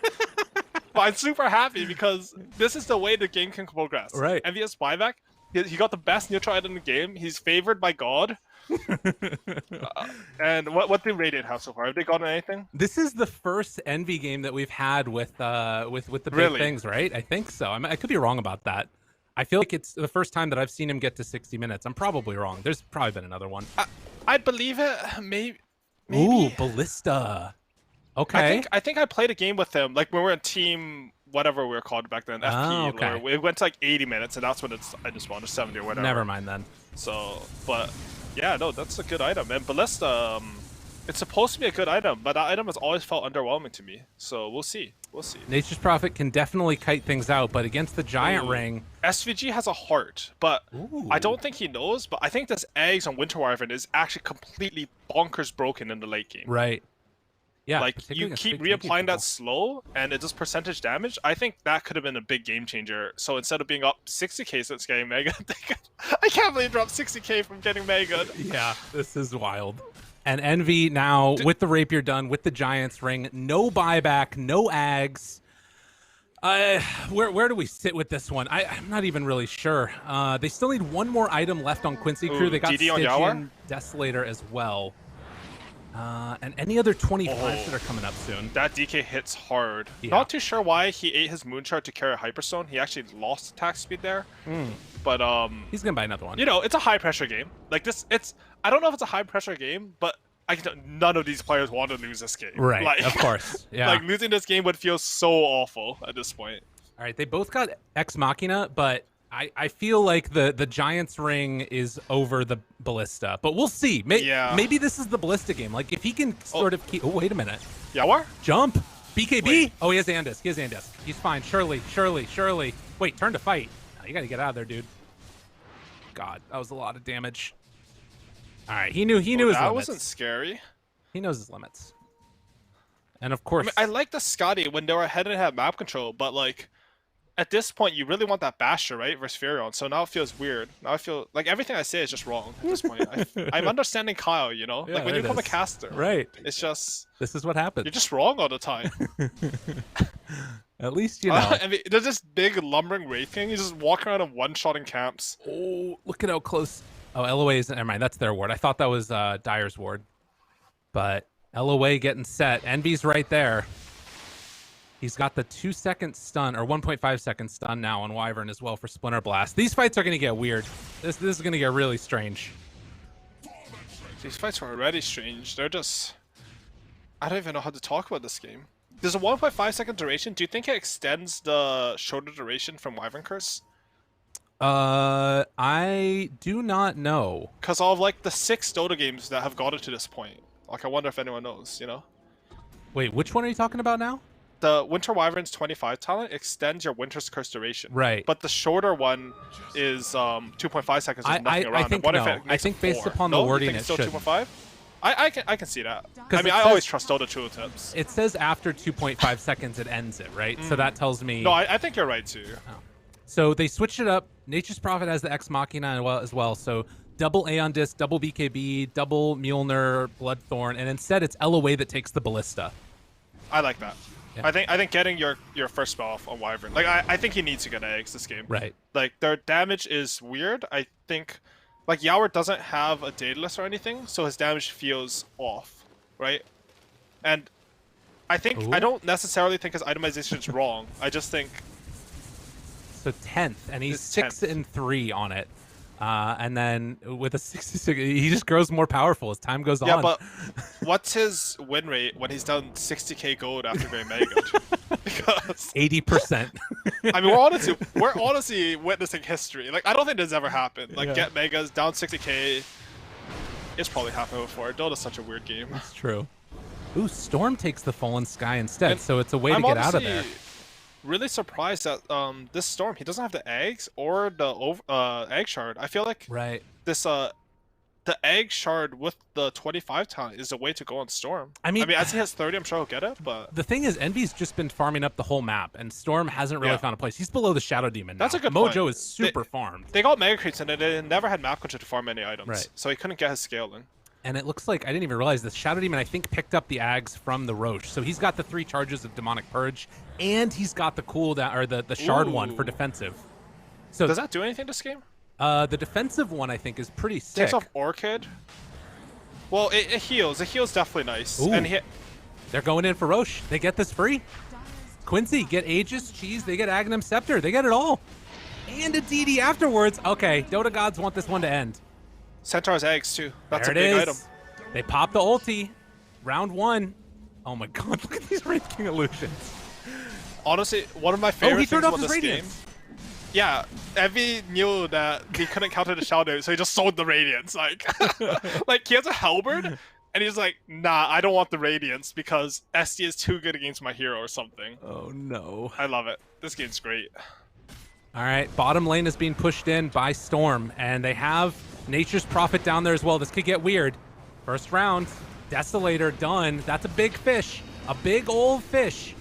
But I'm super happy because this is the way the game can progress. Right. Envious buyback. He got the best neutral item in the game. He's favored by God. And what do Radiant have so far? Have they gotten anything? This is the first Envy game that we've had with the big Really? things, right? I think so. I could be wrong about that. I feel like it's the first time that I've seen him get to 60 minutes. I'm probably wrong. There's probably been another one. I'd believe it. Maybe. Ooh, Ballista. Okay. I think I played a game with him, like when we were in team whatever we were called back then, FP. okay. It went to like 80 minutes, and that's when I just wanted 70 or whatever. Never mind then. So, but yeah, no, that's a good item. And Ballista, it's supposed to be a good item, but that item has always felt underwhelming to me. So we'll see. We'll see. Nature's Prophet can definitely kite things out, but against the giant ring. SVG has a heart, but Ooh. I don't think he knows. But I think this eggs on Winter Wyvern is actually completely bonkers broken in the late game. Right. Yeah. Like particularly you against keep big tanky reapplying that people. slow, and it does percentage damage. I think that could have been a big game changer. So instead of being up 60k since getting Mega, I can't believe he dropped 60k from getting Mega. Yeah, this is wild. And Envy now with the rapier done, with the Giants ring, no buyback, no ags. Where do we sit with this one? I'm not even really sure. They still need one more item left on Quincy Crew. Ooh, They got DD on Yawar? Stygian Desolator as well. And any other 25s that are coming up soon. That DK hits hard. Yeah. Not too sure why he ate his Moonshard to carry Hyperstone. He actually lost attack speed there. But He's gonna buy another one. it's a high pressure game. Like this, I don't know if it's a high pressure game, but none of these players want to lose this game. Right, Like, of course. Yeah. like losing this game would feel so awful at this point. All right, they both got Ex Machina, but I feel like the Giants ring is over the Ballista. But we'll see. Yeah. Maybe this is the Ballista game. Like, if he can sort of keep... Oh, wait a minute. Yawar? Jump. BKB. Wait. Oh, he has Andis. He's fine. Surely. Wait, turn to fight. Oh, you got to get out of there, dude. God, that was a lot of damage. All right, he knew his That limits. wasn't scary. He knows his limits. And of course... I like the Scotty when they were ahead and had map control, but like at this point you really want that Basher, right? Versus Furion. So now it feels weird. Now I feel like everything I say is just wrong at this point. I'm understanding Kyle, Yeah, like when you it become a is. caster. Right. It's just This is what happens. you're just wrong all the time. At least you know. I mean, there's this big lumbering Wraith King. He's just walking around and one-shotting camps. Oh, look at how close. Oh, LOA is, never mind. That's their ward. I thought that was Dyer's ward. But LOA getting set. Envy's right there. He's got the 2-second stun, or 1.5-second stun now on Wyvern as well for Splinter Blast. These fights are going to get weird. This is going to get really strange. These fights are already strange. They're just... I don't even know how to talk about this game. There's a 1.5-second duration. Do you think it extends the shorter duration from Wyvern Curse? I do not know. Because of like the 6 Dota games that have got it to this point. Like, I wonder if anyone knows, Wait, which one are you talking about now? The Winter Wyvern's 25 talent extends your Winter's Curse duration. Right. But the shorter one is 2.5 seconds with nothing around. I think What no. if it I makes think it based 4? upon the No? You wording, think it it's still shouldn't. 2.5? I can see that. 'Cause I mean, it I says- always trust Dota tool tips. It says after 2.5 seconds it ends it, right? So that tells me... No, I think you're right too. So they switched it up. Nature's Prophet has the Ex Machina as well. So double Aeon Disc, double BKB, double Mjolnir, Bloodthorn, and instead it's LOA that takes the Ballista. I like that. Yeah. I think getting your first spell off on Wyvern. Like I think he needs to get eggs this game. Right. Like their damage is weird. I think like Yawar doesn't have a Daedalus or anything, so his damage feels off, right? And I think Ooh. I don't necessarily think his itemization is wrong. I just think So 10th, and he's It's 6 10th. and 3 on it. And then with a 66, he just grows more powerful as time goes yeah, on. but what's his win rate when he's done 60k gold after getting Mega? Because 80%. I mean, we're honestly witnessing history. Like I don't think this ever happened. Like Yeah. get Megas down 60k. It's probably happened before. Dota's such a weird game. That's true. Ooh, Storm takes the Fallen Sky instead, And so it's a way to I'm get out of honestly- there. really surprised that this Storm, he doesn't have the eggs or the egg shard. I feel like Right. this the egg shard with the 25 talent is a way to go on Storm. I mean, as he has 30, I'm sure he'll get it, but the thing is, Envy's just been farming up the whole map, and Storm hasn't really found a place. He's below the Shadow Demon now. That's a good Mojo point. is super farmed. They got Mega Creeps and they never had map control to farm any items, Right. so he couldn't get his scaling. And it looks like, I didn't even realize this, Shadow Demon, I think, picked up the Ags from the Roche. So he's got the 3 charges of Demonic Purge, and he's got the cooldown, or the Shard one for defensive. So does that do anything this game? The defensive one, I think, is pretty sick. Takes off Orchid. Well, it heals. It heals definitely nice. Ooh. And They're going in for Roche. They get this free. Quincy, get Aegis, Cheese, they get Aghanim Scepter. They get it all. And a DD afterwards. Okay, Dota gods want this one to end. Centaur's eggs, too. That's there a big it item. is. They pop the ulti. Round 1. Oh my god, look at these Wraith King illusions. Honestly, one of my favorite he things turned off about his this game. Radiance. Yeah, Evie knew that he couldn't counter the Shadow, so he just sold the Radiance. Like, like he has a halberd, and he's like, nah, I don't want the Radiance because SD is too good against my hero or something. Oh no. I love it. This game's great. All right, bottom lane is being pushed in by Storm, and they have Nature's Prophet down there as well. This could get weird. First round, Desolator done. That's a big fish, a big old fish.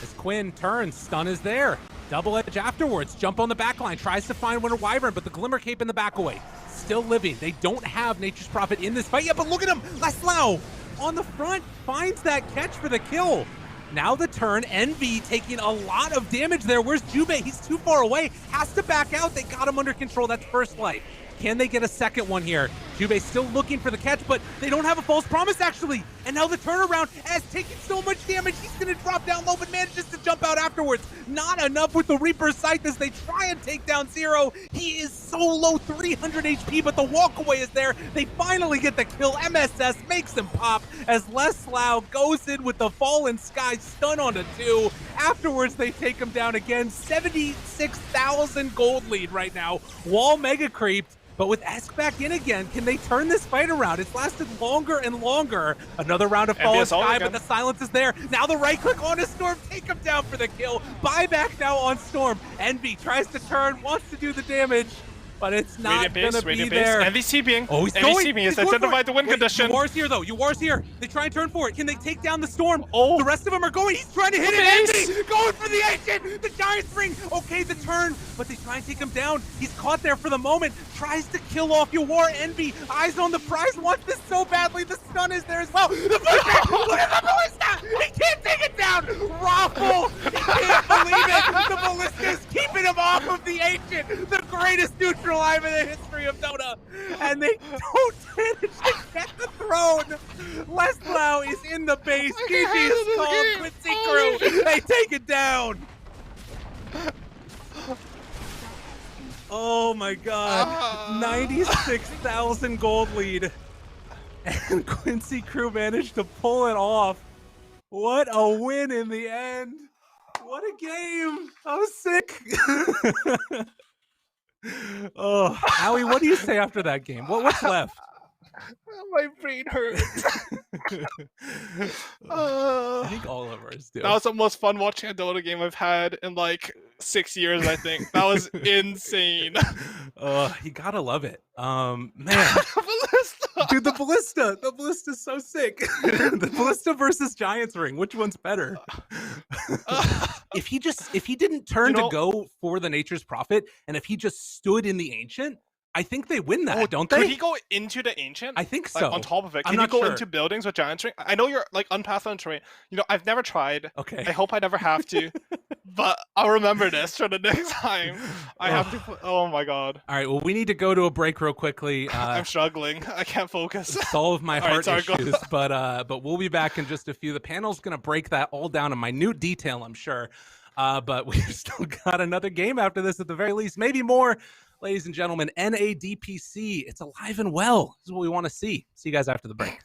As Quinn turns, stun is there. Double edge afterwards, jump on the back line, tries to find Winter Wyvern, but the Glimmer Cape in the back away. Still living. They don't have Nature's Prophet in this fight yet, but look at him. Laslau on the front finds that catch for the kill. Now the turn, Envy taking a lot of damage there. Where's Jube? He's too far away. Has to back out. They got him under control. That's first life. Can they get a second one here? Jube still looking for the catch, but they don't have a false promise, actually. And now the turnaround has taken so much damage. He's going to drop down low, but manages to jump out afterwards. Not enough with the Reaper's Sight as they try and take down Zero. He is so low, 300 HP, but the walkaway is there. They finally get the kill. MSS makes him pop as Leslau goes in with the Fallen Sky stun onto 2. Afterwards, they take him down again. 76,000 gold lead right now. Wall mega creeped. But with Esk back in again, can they turn this fight around? It's lasted longer and longer. Another round of Fallen Sky, but the silence is there. Now the right click on a Storm, take him down for the kill. Buyback now on Storm. Envy tries to turn, wants to do the damage, but it's not going to be there. Envy's TPing. Oh, he's Envy's going. TPing. He's identified the win condition. Yuwar's here, though. Yuwar's here. They try and turn for it. Can they take down the Storm? Oh. The rest of them are going. He's trying to hit it. Envy going for the ancient. The giant spring. Okay, the turn, but they try and take him down. He's caught there for the moment. Tries to kill off Yuwar. Envy. Eyes on the prize. Wants this so badly. The stun is there as well. The pushback. Look at the ballista. He can't take it down. Raffle. He can't believe it. The ballista is keeping him off of the ancient. The greatest neutral item in the history of Dota. And they don't manage to get the throne. Leslau is in the base. GG's called. Quincy crew. They take it down. Oh my god. 96,000 gold lead. And Quincy crew managed to pull it off. What a win in the end. What a game. I was sick. Oh, Aui, what do you say after that game? What's left? My brain hurts. I think all of ours do. That was the most fun watching a Dota game I've had in like 6 years, I think. That was insane. You gotta love it. Man. Ballista. Dude, the ballista's so sick. The ballista versus Giant's Ring, which one's better? If he didn't turn to go for the Nature's Prophet, and if he just stood in the Ancient, I think they win that, don't they? Could he go into the Ancient? I think so. Like, on top of it. Can I'm you not go sure. into buildings with Giant's Ring? I know you're like unpathful on terrain. You know, I've never tried. Okay. I hope I never have to. But I'll remember this for the next time. I have to. Oh my god. All right. Well, we need to go to a break real quickly. I'm struggling. I can't focus. Solve my heart sorry, go. issues, but we'll be back in just a few. The panel's gonna break that all down in minute detail, I'm sure. But we've still got another game after this, at the very least, maybe more. Ladies and gentlemen, NADPC, it's alive and well. This is what we want to see. See you guys after the break.